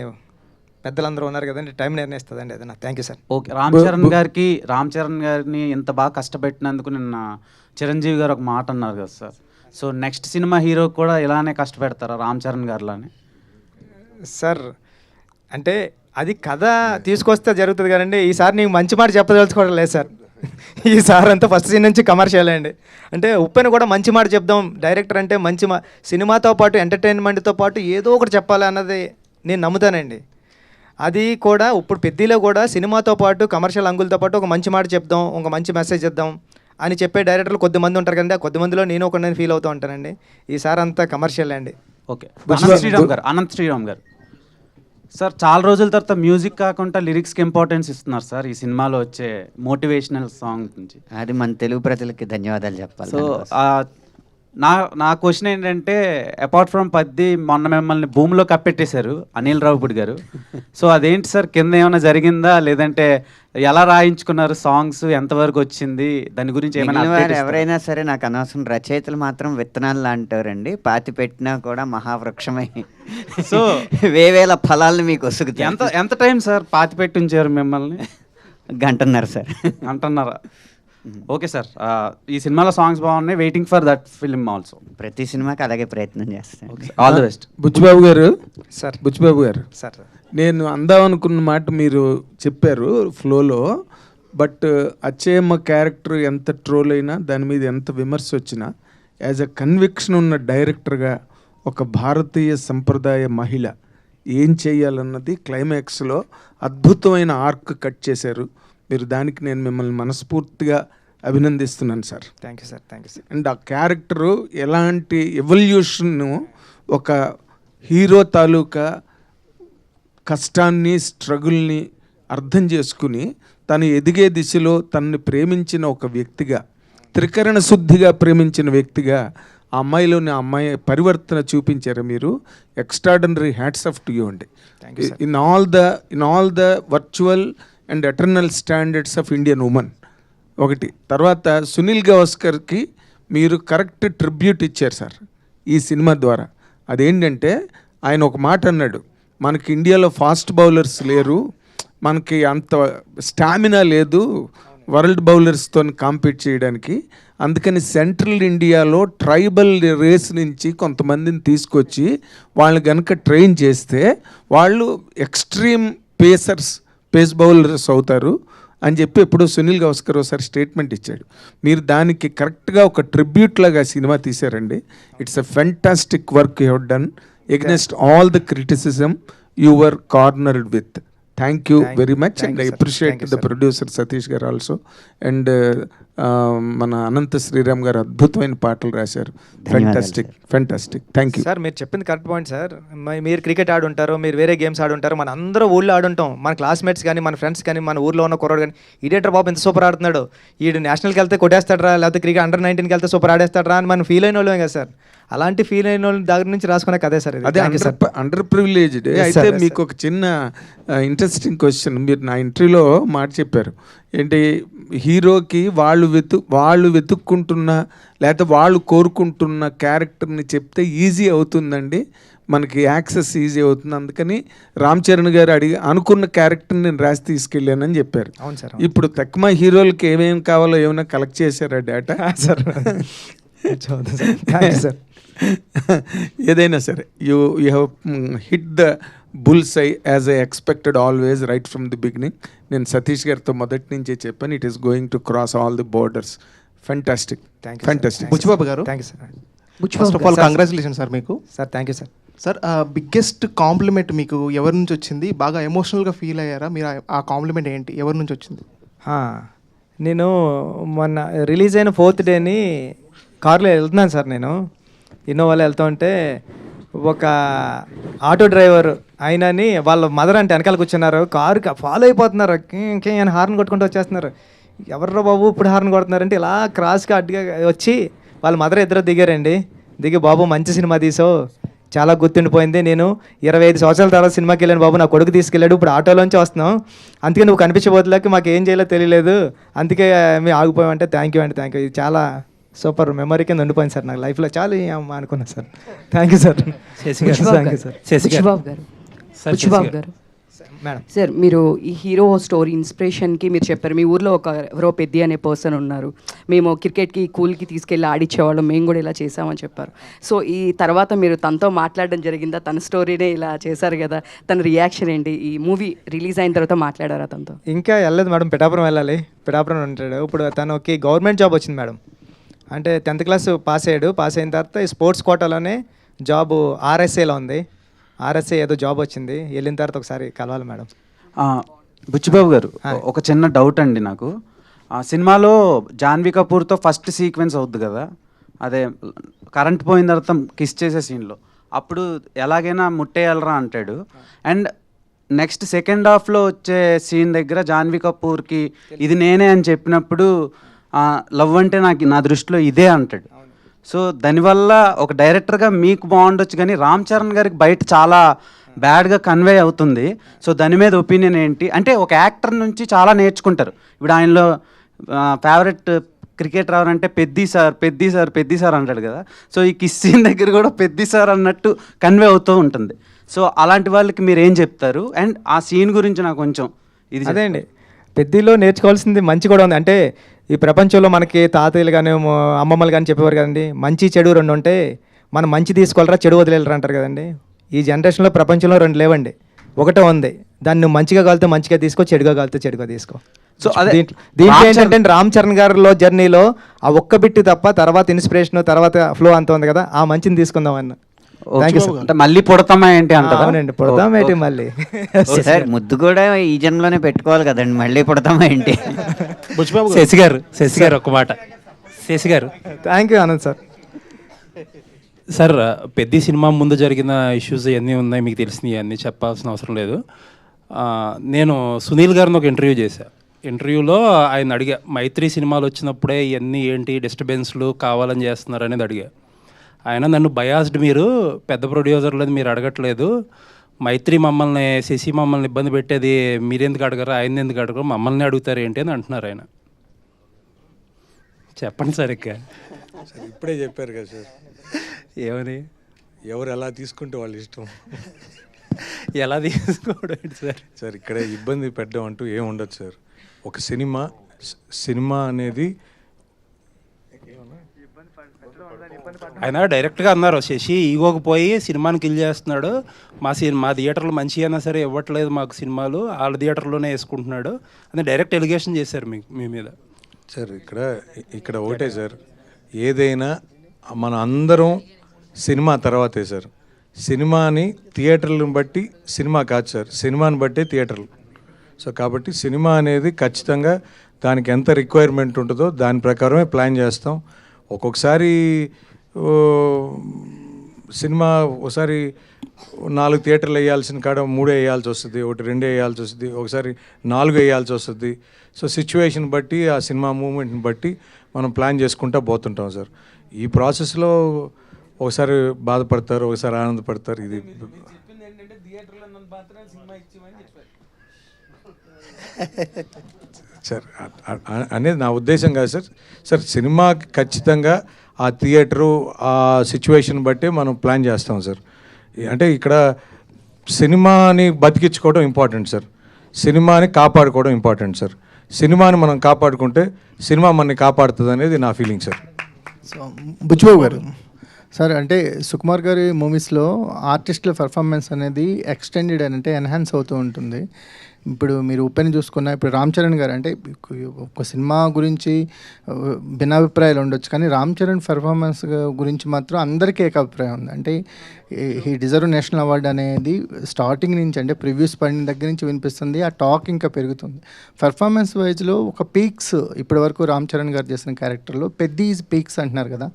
పెద్దలందరూ ఉన్నారు కదండి, టైం నిర్ణయిస్తుందండి ఏదైనా. Thank you sir. Okay, Ram Charan గారిని ఇంత బాగా కష్టపెట్టినందుకు నిన్న చిరంజీవి గారు ఒక మాట అన్నారు కదా sir, so next cinema hero కూడా ఇలానే కష్టపెడతారా రామ్ చరణ్ గారిలానే? సార్ అంటే అది కథ తీసుకొస్తే జరుగుతుంది కదండి. ఈసారి నీకు మంచి మాట చెప్పదలుచుకోవడం లేదు సార్. ఈసారి అంతా ఫస్ట్ సీన్ నుంచి కమర్షియల్ అండి. అంటే ఉప్పెన కూడా మంచి మాట చెప్దాం, డైరెక్టర్ అంటే సినిమాతో పాటు ఎంటర్టైన్మెంట్తో పాటు ఏదో ఒకటి చెప్పాలి అన్నది నేను నమ్ముతానండి. అది కూడా ఇప్పుడు పెద్దలో కూడా సినిమాతో పాటు కమర్షియల్ అంగులతో పాటు ఒక మంచి మాట చెప్దాం, ఒక మంచి మెసేజ్ ఇద్దాం అని చెప్పే డైరెక్టర్లు కొద్దిమంది ఉంటారు కదండి, ఆ కొద్దిమందిలో నేను ఒకరిని ఫీల్ అవుతూ ఉంటానండి. ఈసారి అంతా కమర్షియల్ అండి. ఓకే, అనంత్ శ్రీరామ్ గారు సార్, చాలా రోజుల తర్వాత మ్యూజిక్ కాకుండా లిరిక్స్కి ఇంపార్టెన్స్ ఇస్తున్నారు సార్ ఈ సినిమాలో వచ్చే మోటివేషనల్ సాంగ్ నుంచి. అది మన తెలుగు ప్రజలకి ధన్యవాదాలు చెప్పాలి. సో నా క్వశ్చన్ ఏంటంటే, అపార్ట్ ఫ్రమ్ పద్ది మొన్న మిమ్మల్ని భూమిలో కప్పెట్టేశారు అనిల్ రావుపూడి గారు, సో అదేంటి సార్, కింద ఏమైనా జరిగిందా లేదంటే ఎలా రాయించుకున్నారు సాంగ్స్, ఎంతవరకు వచ్చింది, దాని గురించి ఏమైనా? ఎవరైనా సరే నాకు అనవసరం, రచయితలు మాత్రం విత్తనాలు లాంటారండి, పాతి పెట్టినా కూడా మహావృక్షమై సో వేవేల ఫలాలను మీకు వసుకుతాయి. ఎంత టైం సార్ పాతి పెట్టి ఉంచారు మిమ్మల్ని? 1.5 గంట సార్. 1.5 గంట. ఓకే సార్, ఈ సినిమాలో సాంగ్స్ బాగున్నాయి, waiting for that film also. ప్రతి సినిమాకి అలాగే ప్రయత్నం చేస్తాను. All the best. బుచ్చిబాబు గారు సార్, బుచ్చిబాబు గారు సార్, నేను అందామనుకున్న మాట మీరు చెప్పారు ఫ్లోలో, బట్ అచ్చేయమ్మ క్యారెక్టర్ ఎంత ట్రోల్ అయినా దాని మీద ఎంత విమర్శ వచ్చినా యాజ్ అ కన్విక్షన్ ఉన్న డైరెక్టర్గా ఒక భారతీయ సంప్రదాయ మహిళ ఏం చేయాలన్నది క్లైమాక్స్లో అద్భుతమైన ఆర్క్ కట్ చేశారు మీరు. దానికి నేను మిమ్మల్ని మనస్ఫూర్తిగా అభినందిస్తున్నాను sir. Thank you sir. Thank you sir. And ఆ క్యారెక్టరు ఎలాంటి ఎవల్యూషన్ను, ఒక హీరో తాలూకా కష్టాన్ని స్ట్రగుల్ని అర్థం చేసుకుని తను ఎదిగే దిశలో తనని ప్రేమించిన ఒక వ్యక్తిగా, త్రికరణ శుద్ధిగా ప్రేమించిన వ్యక్తిగా ఆ అమ్మాయిలోని ఆ అమ్మాయి పరివర్తన చూపించారు మీరు. Extraordinary hats off to you అండి. In all the virtual and eternal standards of Indian women. ఒకటి తర్వాత సునీల్ గవాస్కర్కి మీరు కరెక్ట్ ట్రిబ్యూట్ ఇచ్చారు సార్ ఈ సినిమా ద్వారా. అదేంటంటే ఆయన ఒక మాట అన్నాడు, మనకి ఇండియాలో ఫాస్ట్ బౌలర్స్ లేరు, మనకి అంత స్టామినా లేదు వరల్డ్ బౌలర్స్తో కాంపీట్ చేయడానికి, అందుకని సెంట్రల్ ఇండియాలో ట్రైబల్ రేస్ నుంచి కొంతమందిని తీసుకొచ్చి వాళ్ళని కనుక ట్రైన్ చేస్తే వాళ్ళు ఎక్స్ట్రీమ్ పేసర్స్ పేస్ బౌలర్స్ అవుతారు అని చెప్పి ఎప్పుడో సునీల్ గవాస్కర్ ఒకసారి స్టేట్మెంట్ ఇచ్చాడు. మీరు దానికి కరెక్ట్గా ఒక ట్రిబ్యూట్ లాగా సినిమా తీశారండి. It's a fantastic work you have done against all the criticism you were cornered with. Thank you very much and I appreciate the producer Satish garu also. And మన అనంత శ్రీరామ్ గారు అద్భుతమైన పాటలు రాశారు. Fantastic fantastic. Thank you sir. మీరు చెప్పింది correct point sir. మీరు cricket ఆడుంటారు, మీరు వేరే గేమ్స్ ఆడుంటారు, మన అందరూ ఊళ్ళో ఆడుంటాం. మన క్లాస్మేట్స్ కానీ, మన ఫ్రెండ్స్ కానీ, మన ఊర్లో ఉన్న కుర్రాడు కానీ, ఇదేటర్ బాబు ఎంత సూపర్ ఆడుతున్నాడు, ఈడు నేషనల్కి వెళ్తే కొట్టేస్తాడరా, లేకపోతే క్రికెట్ అండర్ 19కి వెళ్తే సూపర్ ఆడేస్తాడరా అని మనం ఫీల్ అయిన వాళ్ళమే కదా సార్. అలాంటి ఫీల్ అయిన వాళ్ళ దగ్గర నుంచి రాసుకునే కదే సార్. అదే అండర్ ప్రివిలేజ్డ్. అయితే మీకు ఒక చిన్న ఇంట్రెస్టింగ్ క్వశ్చన్. మీరు నా ఇంటర్వ్యూలో మాట చెప్పారు ఏంటి, హీరోకి వాళ్ళు వెతుక్కుంటున్న లేకపోతే వాళ్ళు కోరుకుంటున్న క్యారెక్టర్ని చెప్తే ఈజీ అవుతుందండి, మనకి యాక్సెస్ ఈజీ అవుతుంది, అందుకని రామ్ చరణ్ గారు అనుకున్న క్యారెక్టర్ని నేను రాసి తీసుకెళ్ళానని చెప్పారు. అవును సార్. ఇప్పుడు తక్కువ హీరోలకి ఏమేమి కావాలో ఏమైనా కలెక్ట్ చేశారా డేటా? సార్ ఏదైనా సరే you have hit the bullseye as I expected always right from the beginning. నేను సతీష్ గారితో మొదటి నుంచే చెప్పాను, it is going to cross all the borders. Fantastic fantastic. Buchibabu garu, thank you sir. First of all congratulation sir మీకు. Sir thank you sir. Sir biggest compliment మీకు ఎవరి నుంచి వచ్చింది? బాగా ఎమోషనల్గా ఫీల్ అయ్యారా మీరు? ఆ కాంప్లిమెంట్ ఏంటి, ఎవరి నుంచి వచ్చింది? నేను మొన్న రిలీజ్ అయిన 4th డేని కార్లో వెళ్తున్నాను సార్. నేను ఇన్నోవాలో వెళ్తూ ఉంటే ఒక ఆటో డ్రైవర్ ఆయనని వాళ్ళ మదర్ అంటే వెనకాల కూర్చున్నారు, కారుకి ఫాలో అయిపోతున్నారు, ఆయన హార్న్ కొట్టుకుంటూ వచ్చేస్తున్నారు. ఎవర్రా బాబు ఇప్పుడు హార్న్ కొడుతున్నారంటే ఇలా క్రాస్గా అడ్డుగా వచ్చి వాళ్ళ మదర్ ఇద్దరు దిగారండి. దిగి బాబు మంచి సినిమా తీసావు, చాలా గుర్తుండిపోయింది, నేను 25 సంవత్సరాల తర్వాత సినిమాకి వెళ్ళాను బాబు, నా కొడుకు తీసుకెళ్ళాడు, ఇప్పుడు ఆటోలోంచి వస్తున్నాం, అందుకే నువ్వు కనిపించబోతులేక మాకు ఏం చేయాలో తెలియలేదు, అందుకే మేము ఆగిపోయామంటే థ్యాంక్ యూ అండి, థ్యాంక్ యూ. ఇది చాలా సూపర్ మెమరీ కింద ఉండిపోయింది సార్ నాకు లైఫ్లో. చాలా అనుకున్నాను సార్. Thank you sir. బుచ్చిబాబు గారు, బుచ్చిబాబు గారు మేడం సార్, మీరు ఈ హీరో స్టోరీ ఇన్స్పిరేషన్కి మీరు చెప్పారు మీ ఊర్లో ఎవరో పెద్ది అనే పర్సన్ ఉన్నారు, మేము క్రికెట్కి కూల్కి తీసుకెళ్ళి ఆడిచ్చేవాళ్ళం, మేము కూడా ఇలా చేసామని చెప్పారు. సో ఈ తర్వాత మీరు తనతో మాట్లాడడం జరిగిందా? తన స్టోరీనే ఇలా చేశారు కదా, తన రియాక్షన్ ఏంటి? ఈ మూవీ రిలీజ్ అయిన తర్వాత మాట్లాడారా తనతో? ఇంకా వెళ్ళలేదు మేడం, పిఠాపురం వెళ్ళాలి, పిఠాపురం ఉంటాడు. ఇప్పుడు తనకి గవర్నమెంట్ జాబ్ వచ్చింది మేడం. అంటే 10th క్లాస్ పాస్ అయ్యాడు. పాస్ అయిన తర్వాత ఈ స్పోర్ట్స్ కోటాలోనే జాబు ఆర్ఎస్ఏలో ఉంది. ఆర్ఎస్ఏ ఏదో జాబ్ వచ్చింది, వెళ్ళిన తర్వాత ఒకసారి కలవాలి మేడం. బుచ్చిబాబు గారు, ఒక చిన్న డౌట్ అండి నాకు. సినిమాలో జాన్వీ కపూర్తో ఫస్ట్ సీక్వెన్స్ అవుద్ది కదా, అదే కరెంట్ పోయిన తర్వాత కిస్ చేసే సీన్లో, అప్పుడు ఎలాగైనా ముట్టేయాలరా అంటాడు. అండ్ నెక్స్ట్ సెకండ్ హాఫ్లో వచ్చే సీన్ దగ్గర జాన్వీ కపూర్కి ఇది నేనే అని చెప్పినప్పుడు లవ్ అంటే నా దృష్టిలో ఇదే అంటాడు. సో దానివల్ల ఒక డైరెక్టర్గా మీకు బాగుండొచ్చు, కానీ రామ్ చరణ్ గారికి బయట చాలా బ్యాడ్గా కన్వే అవుతుంది. సో దాని మీద ఒపీనియన్ ఏంటి? అంటే ఒక యాక్టర్ నుంచి చాలా నేర్చుకుంటారు. ఇప్పుడు ఆయనలో ఫేవరెట్ క్రికెటర్ ఎవరంటే పెద్ది సార్ అంటాడు కదా. సో ఈ కిస్ సీన్ దగ్గర కూడా పెద్ది సార్ అన్నట్టు కన్వే అవుతూ ఉంటుంది. సో అలాంటి వాళ్ళకి మీరు ఏం చెప్తారు? అండ్ ఆ సీన్ గురించి నాకు కొంచెం ఇది అదే అండి, పెద్దిలో నేర్చుకోవాల్సింది మంచి కూడా ఉంది. అంటే ఈ ప్రపంచంలో మనకి తాతయ్యలు కానీ అమ్మమ్మలు కానీ చెప్పేవారు కదండి, మంచి చెడు 2 ఉంటే మనం మంచి తీసుకోవాలరా చెడు వదిలేరు అంటారు కదండి. ఈ జనరేషన్లో ప్రపంచంలో 2 లేవండి, ఒకటే ఉంది. దాన్ని నువ్వు మంచిగా కాలితే మంచిగా తీసుకో, చెడుగా కాలితే చెడుగా తీసుకో. సో దీంట్లో ఏంటంటే రామ్ చరణ్ గారిలో జర్నీలో ఆ ఒక్క బిట్టు తప్ప తర్వాత ఇన్స్పిరేషన్ తర్వాత ఫ్లో అంత ఉంది కదా, ఆ మంచిని తీసుకుందాం అన్న. అంటే మళ్ళీ పుడతామా ఏంటి అంటారా? అవునండి, పుడతాం ఏంటి మళ్ళీ. సార్ ముద్దు కూడా ఈ జన్మలోనే పెట్టుకోవాలి కదండి, మళ్ళీ పుడతామా ఏంటి? శశి గారు ఒక మాట. శశి గారు, thank you Anand sir. Sir పెద్ద సినిమా ముందు జరిగిన ఇష్యూస్ ఇవన్నీ ఉన్నాయి, మీకు తెలిసినవి అన్నీ చెప్పాల్సిన అవసరం లేదు. నేను సునీల్ గారిని ఒక ఇంటర్వ్యూ చేశాను. ఇంటర్వ్యూలో ఆయన అడిగా, మైత్రి సినిమాలు వచ్చినప్పుడే ఇవన్నీ ఏంటి డిస్టర్బెన్స్లు కావాలని చేస్తున్నారు అనేది అడిగా. ఆయన నన్ను బయాస్డ్, మీరు పెద్ద ప్రొడ్యూసర్లని మీరు అడగట్లేదు, మైత్రి మమ్మల్ని శశి మమ్మల్ని ఇబ్బంది పెట్టేది మీరెందుకు అడగరు, ఆయన ఎందుకు అడగరు, మమ్మల్ని అడుగుతారు ఏంటి అని అంటున్నారు ఆయన. చెప్పండి సార్. ఇప్పుడే చెప్పారు కదా సార్, ఏమని? ఎవరు ఎలా తీసుకుంటే వాళ్ళ ఇష్టం. ఎలా తీసుకోవడం సార్? సార్ ఇక్కడ ఇబ్బంది పెట్టడం అంటూ ఏం ఉండదు సార్. ఒక సినిమా అనేది ఆయన డైరెక్ట్గా అన్నారు, శశి ఈగోకి పోయి సినిమాని కిల్ చేస్తున్నాడు, మా థియేటర్లు మంచి అయినా సరే ఇవ్వట్లేదు మాకు సినిమాలు, వాళ్ళ థియేటర్లోనే వేసుకుంటున్నాడు అని డైరెక్ట్ ఎలిగేషన్ చేశారు మీ మీద. సార్ ఇక్కడ ఒకటే సార్, ఏదైనా మన అందరం సినిమా తర్వాతే సార్. సినిమాని థియేటర్లను బట్టి సినిమా కాదు సార్, సినిమాని బట్టే థియేటర్లు. సో కాబట్టి సినిమా అనేది ఖచ్చితంగా దానికి ఎంత రిక్వైర్మెంట్ ఉంటుందో దాని ప్రకారమే ప్లాన్ చేస్తాం. ఒక్కొక్కసారి సినిమా ఒకసారి 4 థియేటర్లు వేయాల్సిన కాడ 3 వేయాల్సి వస్తుంది, 2 వేయాల్సి వస్తుంది, ఒకసారి 4 వేయాల్సి వస్తుంది. సో సిచ్యువేషన్ బట్టి ఆ సినిమా మూమెంట్ని బట్టి మనం ప్లాన్ చేసుకుంటూ పోతుంటాం సార్. ఈ ప్రాసెస్లో ఒకసారి బాధపడతారు, ఒకసారి ఆనందపడతారు. ఇది సార్ అనేది నా ఉద్దేశం కాదు సార్. సార్ సినిమాకి ఖచ్చితంగా ఆ థియేటరు ఆ సిచ్యువేషన్ బట్టి మనం ప్లాన్ చేస్తాం సార్. అంటే ఇక్కడ సినిమాని బతికించుకోవడం ఇంపార్టెంట్ సార్, సినిమాని కాపాడుకోవడం ఇంపార్టెంట్ సార్. సినిమాని మనం కాపాడుకుంటే సినిమా మనని కాపాడుతుంది అనేది నా ఫీలింగ్ సార్. సో బుచ్చిబాబు గారు సార్, అంటే సుకుమార్ గారి మూవీస్లో ఆర్టిస్టుల పర్ఫార్మెన్స్ అనేది ఎక్స్టెండెడ్ అంటే ఎన్హాన్స్ అవుతూ ఉంటుంది. ఇప్పుడు మీరు ఉప్పెని చూసుకున్న ఇప్పుడు రామ్ చరణ్ గారు, అంటే ఒక సినిమా గురించి భిన్నాభిప్రాయాలు ఉండొచ్చు, కానీ రామ్ చరణ్ పర్ఫార్మెన్స్ గురించి మాత్రం అందరికీ ఏకాభిప్రాయం ఉంది. అంటే హీ డిజర్వ్ నేషనల్ అవార్డు అనేది స్టార్టింగ్ నుంచి, అంటే ప్రివ్యూస్ పడిన దగ్గర నుంచి వినిపిస్తుంది. ఆ టాక్ ఇంకా పెరుగుతుంది. పర్ఫార్మెన్స్ వైజ్లో ఒక పీక్స్ ఇప్పటి వరకు రామ్ చరణ్ గారు చేసిన క్యారెక్టర్లో పెద్ద ఈజ్ పీక్స్ అంటున్నారు కదా,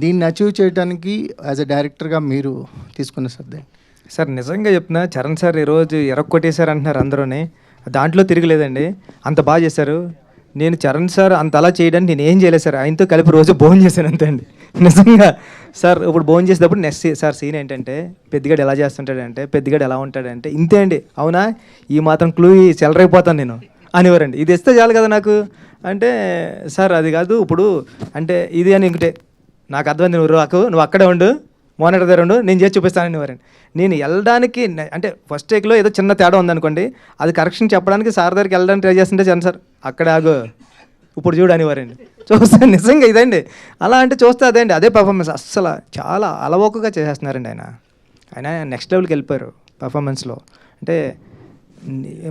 దీన్ని అచీవ్ చేయడానికి యాజ్ అ డైరెక్టర్గా మీరు తీసుకున్న శ్రద్ధ? సార్ నిజంగా చెప్తున్నా, చరణ్ సార్ ఈరోజు ఎరక్కొట్టేశారు అంటున్నారు అందరూనే, దాంట్లో తిరగలేదండి. అంత బాగా చేశారు. నేను చరణ్ సార్ అంత అలా చేయడానికి నేను ఏం చేయలేదు సార్, ఆయనతో కలిపి రోజు భోజనం చేశాను అంతే అండి నిజంగా. సార్ ఇప్పుడు భోజనం చేసేటప్పుడు నెక్స్ట్ సార్ సీన్ ఏంటంటే, పెద్దగాడు ఎలా చేస్తుంటాడంటే, పెద్దగాడు ఎలా ఉంటాడంటే, ఇంతే అండి. అవునా, ఈ మాత్రం క్లూ చెలరైపోతాను నేను అనేవారండి. ఇది ఇస్తే చాలు కదా నాకు అంటే, సార్ అది కాదు ఇప్పుడు అంటే ఇది అని ఇంకటే నాకు అర్థమైంది, నువ్వు అక్కడే ఉండు, మోనిటర్ దగ్గర ఉండు, నేను చేసి చూపిస్తానని వారండి. నేను వెళ్ళడానికి అంటే ఫస్ట్ టేక్లో ఏదో చిన్న తేడా ఉందనుకోండి, అది కరెక్షన్ చెప్పడానికి సార్ దగ్గరికి వెళ్ళడానికి ట్రై చేస్తుంటే చరణ్ సార్ అక్కడే ఆగు, ఇప్పుడు చూడు అనేవారండి. చూస్తే నిజంగా ఇదండి, అలా అంటే చూస్తే అదేండి, అదే పర్ఫార్మెన్స్. అస్సలు చాలా అలవోకగా చేసేస్తున్నారండి ఆయన నెక్స్ట్ లెవెల్కి వెళ్ళిపోయారు పర్ఫార్మెన్స్లో. అంటే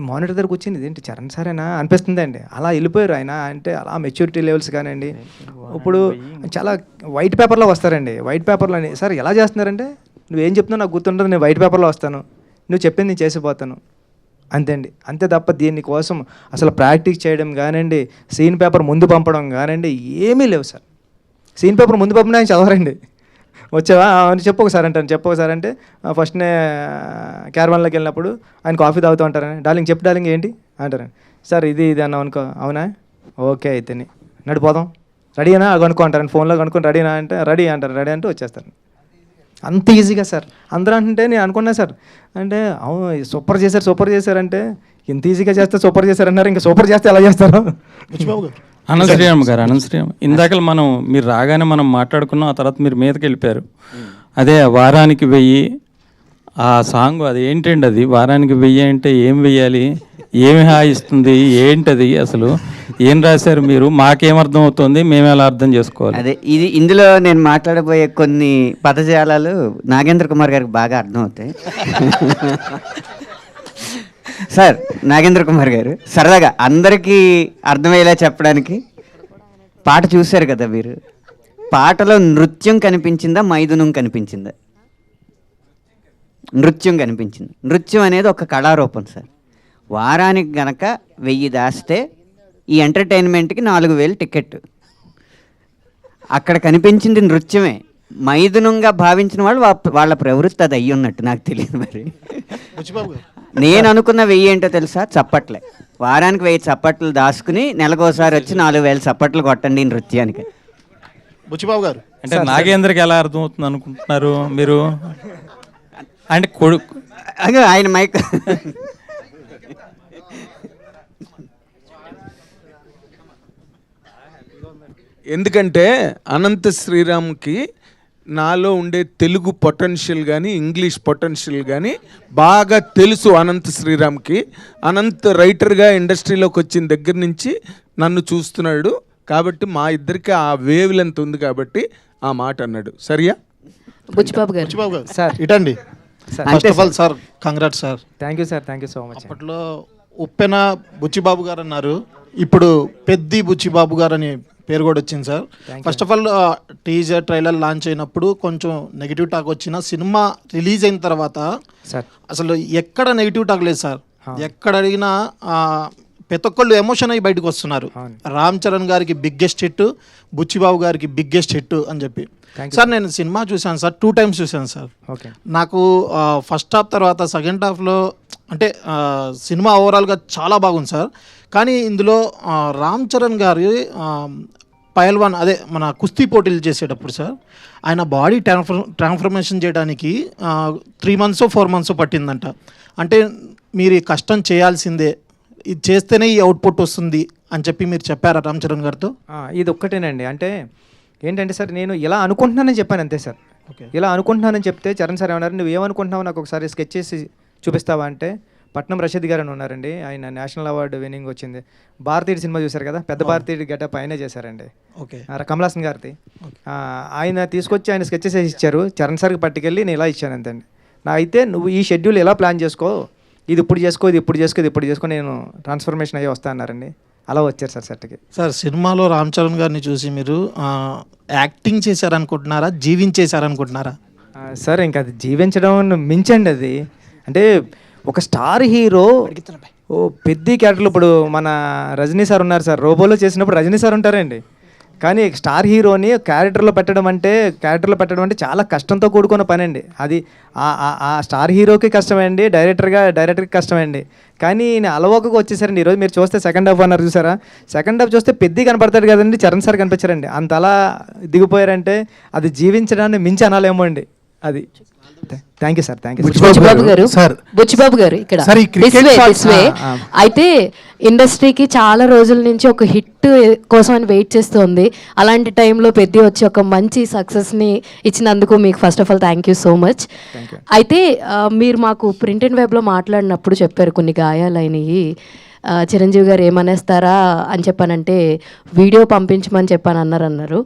మానిటర్ దగ్గరకు వచ్చింది ఇదేంటి చరణ్ సారేనా అనిపిస్తుంది అండి, అలా వెళ్ళిపోయారు ఆయన. అంటే అలా మెచ్యూరిటీ లెవెల్స్ కానివ్వండి, ఇప్పుడు చాలా వైట్ పేపర్లో వస్తారండి. వైట్ పేపర్లో సార్ ఎలా చేస్తున్నారంటే, నువ్వేం చెప్తున్నావు నాకు గుర్తుంటుంది, నేను వైట్ పేపర్లో వస్తాను, నువ్వు చెప్పింది నేను చేసిపోతాను అంతే అండి, అంతే తప్ప దీనికోసం అసలు ప్రాక్టీస్ చేయడం కానివ్వండి, సీన్ పేపర్ ముందు పంపడం కానివ్వండి ఏమీ లేవు సార్. సీన్ పేపర్ ముందు పంపిన ఆయన చదవరండి. వచ్చావా అని చెప్పొకసారి అంటాను, చెప్పొకసారి అంటే ఫస్ట్నే క్యారవాన్లోకి వెళ్ళినప్పుడు ఆయన కాఫీ తాగుతూ ఉంటారని, డార్లింగ్ చెప్పు డార్లింగ్ ఏంటి అంటారండి. సార్ ఇది అన్నావు అనుకో, అవునా ఓకే అయితే నడిపోదాం, రెడీనా కనుక్కో అంటారండి, ఫోన్లో కనుక్కొని రెడీనా అంటే రెడీ అంటారు, రెడీ అంటే వచ్చేస్తారు. అంత ఈజీగా సార్. అందరూ అంటే నేను అనుకున్నా సార్, అంటే అవును సూపర్ చేశారంటే ఇంత ఈజీగా చేస్తే సూపర్ చేశారన్నారు, ఇంకా సూపర్ చేస్తే ఎలా చేస్తారు? అనంతశ్రీరామ్ గారు, ఇందాక మీరు రాగానే మనం మాట్లాడుకున్నాం, ఆ తర్వాత మీరు మీదకి వెళ్ళిపోయారు. అదే వారానికి 1000 ఆ సాంగ్, అది ఏంటండి, అది వారానికి 1000 అంటే ఏం వెయ్యాలి, ఏమి హాయిస్తుంది, ఏంటది అసలు ఏం రాశారు మీరు, మాకేమర్థం అవుతుంది, మేము ఎలా అర్థం చేసుకోవాలి? అదే ఇందులో నేను మాట్లాడబోయే కొన్ని పదజాలాలు నాగేంద్ర కుమార్ గారికి బాగా అర్థం అవుతాయి. సార్ నాగేంద్ర కుమార్ గారు సరదాగా అందరికీ అర్థమయ్యేలా చెప్పడానికి, పాట చూశారు కదా మీరు, పాటలో నృత్యం కనిపించిందా మైథునం కనిపించిందా? నృత్యం కనిపించింది. నృత్యం అనేది ఒక కళారూపం సార్. వారానికి గనక 1000 దాస్తే ఈ ఎంటర్టైన్మెంట్కి 4000 టికెట్. అక్కడ కనిపించింది నృత్యమే. మైథునంగా భావించిన వాళ్ళు వాళ్ళ ప్రవృత్తి అది అయ్యి ఉన్నట్టు నాకు తెలియదు. మరి నేను అనుకున్న 1000 ఏంటో తెలుసా? చప్పట్లే. వారానికి 1000 చప్పట్లు దాచుకుని నెలకోసారి వచ్చి 4000 చప్పట్లు కొట్టండి నృత్యానికి. బుచ్చిబాబు గారు అంటే నాగేంద్రకి ఎలా అర్థమవుతుంది అనుకుంటున్నారు మీరు? అంటే కొడుకు ఆయన మైక్ ఎందుకంటే అనంత శ్రీరామ్కి నాలో ఉండే తెలుగు పొటెన్షియల్ కానీ ఇంగ్లీష్ పొటెన్షియల్ కానీ బాగా తెలుసు అనంత శ్రీరామ్కి. అనంత్ రైటర్గా ఇండస్ట్రీలోకి వచ్చిన దగ్గర నుంచి నన్ను చూస్తున్నాడు. కాబట్టి మా ఇద్దరికి ఆ వేవ్ లెంత్ ఉంది కాబట్టి ఆ మాట అన్నాడు. సరియా? బుచ్చిబాబు గారు. బుచ్చిబాబు గారు సార్ ఇటండి. First of all sir congrats sir. Thank you sir, thank you so much. అప్పట్లో ఉప్పెన బుచ్చిబాబు గారు అన్నారు, ఇప్పుడు పెద్ది బుచ్చిబాబు గారు అని పేరు కూడా వచ్చింది sir. First of all teaser trailer launch అయినప్పుడు కొంచెం నెగిటివ్ టాక్ వచ్చిన సినిమా రిలీజ్ అయిన తర్వాత సార్ అసలు ఎక్కడ నెగిటివ్ టాక్ లేదు సార్. ఎక్కడ అడిగినా ప్రతి ఒక్కళ్ళు ఎమోషన్ అయ్యి బయటకు వస్తున్నారు. రామ్ చరణ్ గారికి బిగ్గెస్ట్ హిట్, బుచ్చిబాబు గారికి బిగ్గెస్ట్ హిట్ అని చెప్పి. సార్ నేను సినిమా చూశాను సార్, 2 times చూశాను సార్. నాకు ఫస్ట్ హాఫ్ తర్వాత సెకండ్ హాఫ్లో అంటే సినిమా ఓవరాల్గా చాలా బాగుంది సార్. కానీ ఇందులో రామ్ చరణ్ గారి పైల్వాన్ అదే మన కుస్తీ పోటీలు చేసేటప్పుడు సార్ ఆయన బాడీ ట్రాన్స్ఫర్మేషన్ చేయడానికి 3 months 4 months పట్టిందంట. అంటే మీరు ఈ కష్టం చేయాల్సిందే, ఇది చేస్తేనే ఈ అవుట్పుట్ వస్తుంది అని చెప్పి మీరు చెప్పారా రామ్ చరణ్ గారితో? ఇది ఒక్కటేనండి. అంటే ఏంటంటే సార్ నేను ఇలా అనుకుంటున్నానని చెప్పాను అంతే సార్. ఇలా అనుకుంటున్నానని చెప్తే చరణ్ సార్ ఏమన్నారు, నువ్వు ఏమనుకుంటున్నావు నాకు ఒకసారి స్కెచ్ చేసి చూపిస్తావా అంటే, పట్నం రషీద్ గారు అని ఉన్నారండి, ఆయన నేషనల్ అవార్డు విన్నింగ్ వచ్చింది. భారతీయుడు సినిమా చూశారు కదా, పెద్ద భారతీయుడు గెటప్ ఆయనే చేశారండి, కమలాసన్ గారిది. ఆయన తీసుకొచ్చి ఆయన స్కెచెస్ వేసి ఇచ్చారు. చరణ్ సార్కి పట్టుకెళ్ళి నేను ఇలా ఇచ్చాను అంతండి. నా అయితే నువ్వు ఈ షెడ్యూల్ ఎలా ప్లాన్ చేసుకో, ఇది ఇప్పుడు చేసుకో, ఇది ఇప్పుడు చేసుకో, ఇది ఇప్పుడు చేసుకో, నేను ట్రాన్స్ఫర్మేషన్ అయ్యి వస్తా అన్నారండి. అలా వచ్చారు సార్ సెట్కి. సార్ సినిమాలో రామ్ చరణ్ గారిని చూసి మీరు యాక్టింగ్ చేశారనుకుంటున్నారా, జీవించేశారనుకుంటున్నారా? సార్ ఇంకా అది జీవించడం మించండి అది. అంటే ఒక స్టార్ హీరో పెద్ద క్యారెక్టర్లు, ఇప్పుడు మన రజనీ సార్ ఉన్నారు సార్, రోబోలో చేసినప్పుడు రజనీ సార్ ఉంటారండి. కానీ స్టార్ హీరోని క్యారెక్టర్లో పెట్టడం అంటే చాలా కష్టంతో కూడుకున్న పని అండి. అది ఆ స్టార్ హీరోకి కష్టమే అండి, డైరెక్టర్కి కష్టమే అండి. కానీ నేను అలవోకగా వచ్చేసారండి. ఈరోజు మీరు చూస్తే సెకండ్ హాఫ్ అన్నారు చూసారా, సెకండ్ హాఫ్ చూస్తే పెద్ద కనపడతాడు కదండి, చరణ్ సార్ కనిపించారండి. అంత అలా దిగిపోయారంటే అది జీవించడాన్ని మించి అనాలేమో అండి అది. Thank you sir, thank you. Buchibabu గారు, బుచ్చిబాబు గారు ఇక్కడ అయితే ఇండస్ట్రీకి చాలా రోజుల నుంచి ఒక హిట్ కోసం అని వెయిట్ చేస్తుంది. అలాంటి టైంలో పెద్ద వచ్చి ఒక మంచి సక్సెస్ని ఇచ్చినందుకు మీకు first of all thank you so much. అయితే మీరు మాకు ప్రింట్ అండ్ వెబ్లో మాట్లాడినప్పుడు చెప్పారు కొన్ని గాయాలైనవి, చిరంజీవి గారు ఏమనేస్తారా అని చెప్పానంటే వీడియో పంపించమని అన్నారు.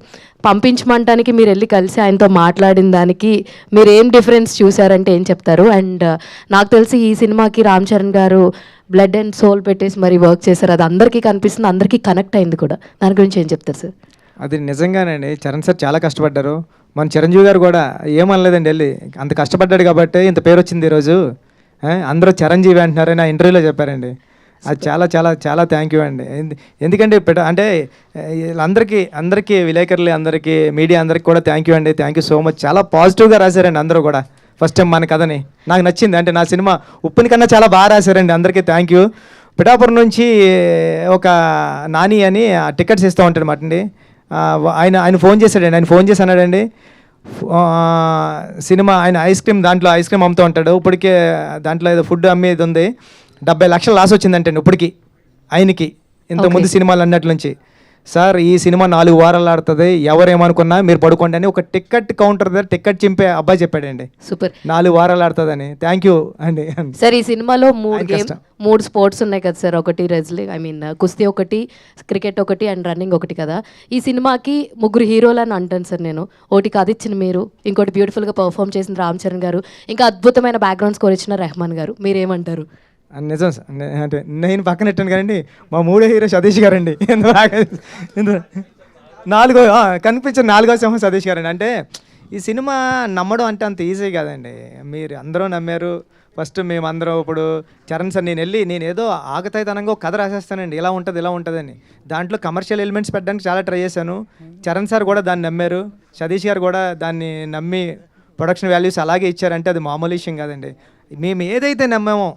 పంపించమంటానికి మీరు వెళ్ళి కలిసి ఆయనతో మాట్లాడిన దానికి మీరు ఏం డిఫరెన్స్ చూసారంటే ఏం చెప్తారు? అండ్ నాకు తెలిసి ఈ సినిమాకి రామ్ చరణ్ గారు బ్లడ్ అండ్ సోల్ పెట్టేసి మరి వర్క్ చేశారు, అది అందరికీ కనిపిస్తుంది, అందరికీ కనెక్ట్ అయింది కూడా. దాని గురించి ఏం చెప్తారు సార్? అది నిజంగానండి, చరణ్ సార్ చాలా కష్టపడ్డారు. మన చిరంజీవి గారు కూడా ఏమనలేదండి, వెళ్ళి అంత కష్టపడ్డాడు కాబట్టి ఇంత పేరు వచ్చింది ఈరోజు, అందరూ చిరంజీవి అంటున్నారని ఆ ఇంటర్వ్యూలో చెప్పారండి. అది చాలా చాలా చాలా థ్యాంక్ యూ అండి. ఎందుకంటే అంటే అందరికీ విలేకరులు, అందరికీ మీడియా అందరికీ కూడా థ్యాంక్ యూ అండి, థ్యాంక్ యూ సో మచ్. చాలా పాజిటివ్గా రాశారండి అందరూ కూడా. ఫస్ట్ టైం మన కథని నాకు నచ్చింది, అంటే నా సినిమా ఉప్పుని కన్నా చాలా బాగా రాశారండి. అందరికీ థ్యాంక్ యూ. పిఠాపురం నుంచి ఒక నాని అని టికెట్స్ ఇస్తూ ఉంటాడు మాట అండి, ఆయన ఫోన్ చేశాడండి. ఆయన ఫోన్ చేసి అన్నాడండి, సినిమా ఆయన ఐస్ క్రీమ్ అమ్ముతూ ఉంటాడు, ఇప్పటికే దాంట్లో ఏదో ఫుడ్ అమ్మేది ఉంది, 70 లక్షలు లాస్ వచ్చిందంటే ఇప్పటికి ఆయనకి, ఇంతకుముందు సినిమాలు అన్నట్ల నుంచి. సార్ ఈ సినిమా 4 వారాలు ఆడుతుంది, ఎవరేమనుకున్నా మీరు పడుకోండి అని ఒక టికెట్ కౌంటర్ దగ్గర టికెట్ చింపే అబ్బాయి చెప్పాడండి. సూపర్, 4 వారాలు ఆడుతుందని. థ్యాంక్ యూ అండి. సార్ ఈ సినిమాలో 3 స్పోర్ట్స్ ఉన్నాయి కదా సార్, ఒకటి కుస్తీ ఒకటి, క్రికెట్ ఒకటి అండ్ రన్నింగ్ ఒకటి కదా. ఈ సినిమాకి 3 హీరోలు అని అంటాను సార్ నేను. ఒకటి కథ ఇచ్చిన మీరు, ఇంకోటి బ్యూటిఫుల్గా పర్ఫామ్ చేసిన రామ్ చరణ్ గారు, ఇంకా అద్భుతమైన బ్యాక్గ్రౌండ్ స్కోర్ ఇచ్చిన రెహమాన్ గారు. మీరేమంటారు? నిజం సార్, అంటే నేను పక్కన పెట్టాను కదండి, మా 3వ హీరో సతీష్ గారండి. కనిపించిన 4వ సింహం సతీష్ గారండి. అంటే ఈ సినిమా నమ్మడం అంటే అంత ఈజీ కాదండి. మీరు అందరూ నమ్మారు. ఫస్ట్ మేమందరం ఇప్పుడు చరణ్ సార్ నేను ఏదో ఆగతాయితనంగా ఒక కథ రాసేస్తానండి, ఇలా ఉంటుందని. దాంట్లో కమర్షియల్ ఎలిమెంట్స్ పెట్టడానికి చాలా ట్రై చేశాను. చరణ్ సార్ కూడా దాన్ని నమ్మారు, సతీష్ గారు కూడా దాన్ని నమ్మి ప్రొడక్షన్ వాల్యూస్ అలాగే ఇచ్చారంటే అది మామూలు విషయం కాదండి. మేము ఏదైతే నమ్మామో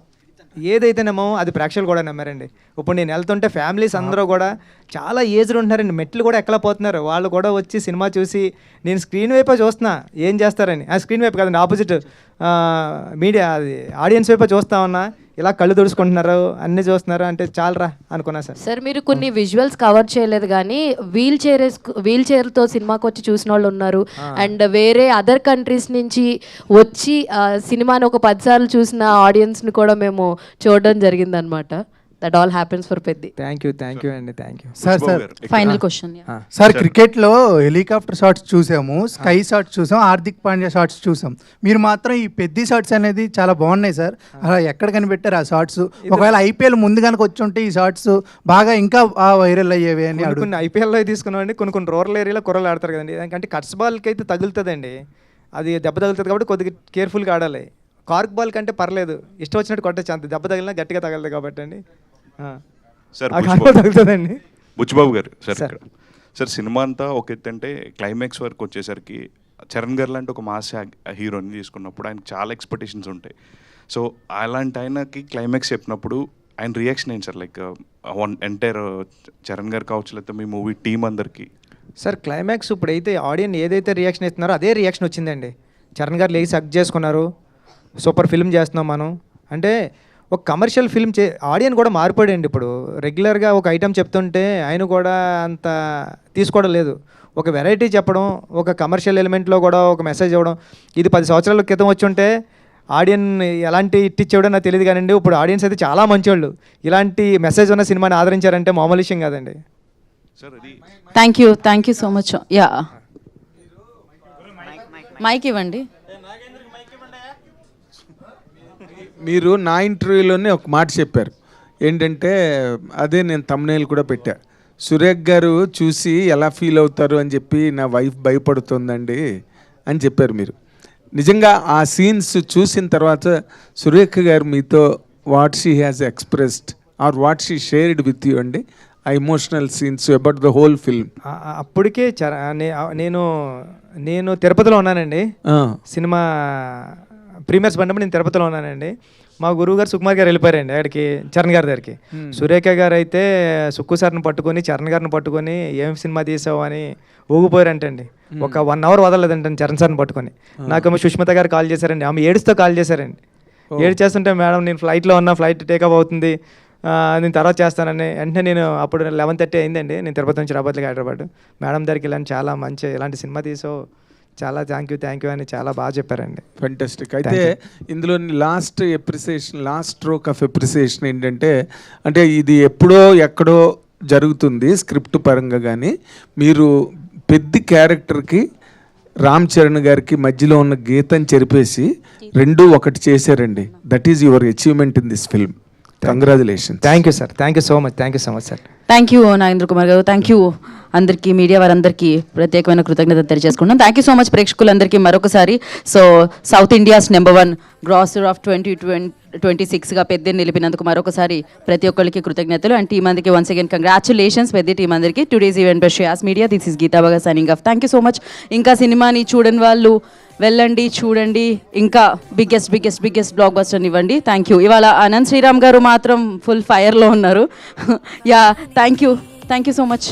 అది ప్రేక్షకులు కూడా నమ్మారండి. ఇప్పుడు నేను వెళ్తుంటే ఫ్యామిలీస్ అందరూ కూడా చాలా ఏజ్డ్ ఉంటున్నారండి, మెట్లు కూడా ఎక్కలేకపోతున్నారు. వాళ్ళు కూడా వచ్చి సినిమా చూసి, నేను స్క్రీన్ వైపే చూస్తున్నా ఏం చేస్తారని, ఆ స్క్రీన్ వైపు కాదండి, ఆపోజిట్ మీడియా అది ఆడియన్స్ వైపే చూస్తా ఉన్నా, ఇలా కళ్ళు తుడుచుకుంటున్నారు, అన్నీ చూస్తున్నారు అంటే చాలరా అనుకున్నా సార్. సార్ మీరు కొన్ని విజువల్స్ కవర్ చేయలేదు కానీ వీల్ చైర్తో సినిమాకి వచ్చి చూసిన వాళ్ళు ఉన్నారు, అండ్ వేరే అదర్ కంట్రీస్ నుంచి వచ్చి సినిమాని ఒక 10 సార్లు చూసిన ఆడియన్స్ని కూడా మేము చూడడం జరిగిందనమాట. That all happens for Peddi. Thank you అండి, thank you. Sir final question. Sir క్రికెట్లో హెలికాప్టర్ షాట్స్ చూసాము, స్కై షాట్స్ చూసాం, హార్దిక్ పాండ్యా షాట్స్ చూసాం. మీరు మాత్రం ఈ పెద్ద షాట్స్ అనేది చాలా బాగున్నాయి సార్. అలా ఎక్కడ కనిపెట్టారు ఆ షాట్స్? ఒకవేళ ఐపీఎల్ ముందు కనుక వచ్చి ఉంటే ఈ షాట్స్ బాగా ఇంకా వైరల్ అయ్యేవి అని కొన్ని ఐపీఎల్లో తీసుకున్నామండి. కొన్ని రూరల్ ఏరియాలో కుర్రలు ఆడతారు కదండి, ఎందుకంటే కట్స్ బాల్కి అయితే తగులుతుందండి, అది దెబ్బ తగులుతుంది కాబట్టి కొద్దిగా కేర్ఫుల్గా ఆడాలి. కార్క్ బాల్ కంటే పర్లేదు, ఇష్టం వచ్చినట్టు కొట్టచ్చు, అంత దెబ్బ తగిలినా గట్టిగా తగలదు కాబట్టి అండి. సార్ తగులుతుందండి. బుచ్చిబాబు గారు సార్ సినిమా అంతా ఒక ఎత్తు అంటే క్లైమాక్స్ వరకు వచ్చేసరికి చరణ్ గారు లాంటి ఒక మాస్ హీరోని తీసుకున్నప్పుడు ఆయనకి చాలా ఎక్స్పెక్టేషన్స్ ఉంటాయి. సో అలాంటి ఆయనకి క్లైమాక్స్ చెప్పినప్పుడు ఆయన రియాక్షన్ ఏంటి సార్? లైక్ ఎంటైర్ చరణ్ గారు కావచ్చు, లేకపోతే మీ మూవీ టీం అందరికీ. సార్ క్లైమాక్స్ ఇప్పుడైతే ఆడియన్స్ ఏదైతే రియాక్షన్ ఇస్తున్నారో అదే రియాక్షన్ వచ్చిందండి. చరణ్ గారు లేచి హగ్ చేసుకున్నారు, సూపర్ ఫిల్మ్ చేస్తున్నాం మనం అంటే. ఒక కమర్షియల్ ఫిల్మ్ ఆడియన్స్ కూడా మారిపోయాడండి. ఇప్పుడు రెగ్యులర్గా ఒక ఐటెం చెప్తుంటే ఆయన కూడా అంత తీసుకోవడం లేదు. ఒక వెరైటీ చెప్పడం, ఒక కమర్షియల్ ఎలిమెంట్లో కూడా ఒక మెసేజ్ ఇవ్వడం. ఇది 10 సంవత్సరాల క్రితం వచ్చి ఉంటే ఆడియన్స్ ఎలాంటి ఇట్టిచ్చేవాడో నాకు తెలియదు కానండి, ఇప్పుడు ఆడియన్స్ అయితే చాలా మంచివాళ్ళు. ఇలాంటి మెసేజ్ ఉన్న సినిమాని ఆదరించారంటే మామూలు విషయం కాదండి. Thank you so much. Yeah, mike ఇవ్వండి. మీరు నా ఇంటర్వ్యూలోనే ఒక మాట చెప్పారు ఏంటంటే, అదే నేను thumbnail కూడా పెట్టా, సురేఖ్ గారు చూసి ఎలా ఫీల్ అవుతారు అని చెప్పి నా వైఫ్ భయపడుతుందండి అని చెప్పారు మీరు. నిజంగా ఆ సీన్స్ చూసిన తర్వాత సురేఖ గారు మీతో what she has expressed are what she shared with you అండి, ఆ emotional scenes about the whole film? అప్పటికే నేను తిరుపతిలో ఉన్నానండి. సినిమా ప్రీమియర్స్ పడినప్పుడు నేను తిరుపతిలో ఉన్నానండి. మా గురువు గారు సుకుమార్ గారు వెళ్ళిపోయారండి అక్కడికి, చరణ్ గారి దగ్గరికి. సురేఖ గారు అయితే సుక్కు సార్ని పట్టుకొని, చరణ్ గారిని పట్టుకొని ఏం సినిమా తీసావు అని ఊగిపోయారంటండి. ఒక 1 hour వదలలేదంటండి చరణ్ సార్ని పట్టుకొని. నాకేమో సుష్మిత గారు కాల్ చేశారండి, ఆమె ఏడుస్తూ కాల్ చేశారండి. ఏడ్చేస్తుంటే మేడం నేను ఫ్లైట్లో ఉన్నా, ఫ్లైట్ టేకప్ అవుతుంది, నేను తర్వాత చేస్తానని. వెంటనే నేను అప్పుడు 11:30 అయిందండి, నేను తిరుపతి నుంచి రాబోతులకి హైదరాబాద్. మేడం దగ్గరికి ఇలాంటి చాలా మంచి ఇలాంటి సినిమా తీసావు, చాలా థ్యాంక్ యూ అని చాలా బాగా చెప్పారండి. ఫెంటాస్టిక్. అయితే ఇందులో లాస్ట్ స్ట్రోక్ ఆఫ్ ఎప్రిసియేషన్ ఏంటంటే, అంటే ఇది ఎప్పుడో ఎక్కడో జరుగుతుంది స్క్రిప్ట్ పరంగా, కానీ మీరు పెద్ద క్యారెక్టర్కి రామ్ చరణ్ గారికి మధ్యలో ఉన్న గీతం చెరిపేసి రెండూ ఒకటి చేశారండి. That is your achievement in this film. Congratulation. Thank you sir, thank you so much sir. Thank you Nagendra Kumar గారు, థ్యాంక్ యూ అందరికీ, మీడియా వారందరికీ ప్రత్యేకమైన కృతజ్ఞత తెలియజేసుకుంటున్నాం. థ్యాంక్ యూ సో మచ్ ప్రేక్షకులందరికీ మరొకసారి. So south India's #1 grosser of 2026గా పెద్దని నిలిపినందుకు మరొకసారి ప్రతి ఒక్కరికి కృతజ్ఞతలు. అండ్ టీం అందరికీ వన్స్ అగైన్ కంగ్రాచులేషన్స్ పెద్ద టీం అందరికీ. Today's event by Shreyas media, this is Geetha బాగా signing off. Thank you so much. ఇంకా సినిమాని చూడని వాళ్ళు వెళ్ళండి, చూడండి, ఇంకా బిగ్గెస్ట్ బ్లాక్ బస్టర్ ఇవ్వండి. Thank you. ఇవాళ అనంత్ శ్రీరామ్ గారు మాత్రం ఫుల్ ఫైర్లో ఉన్నారు. Yeah, thank you so much.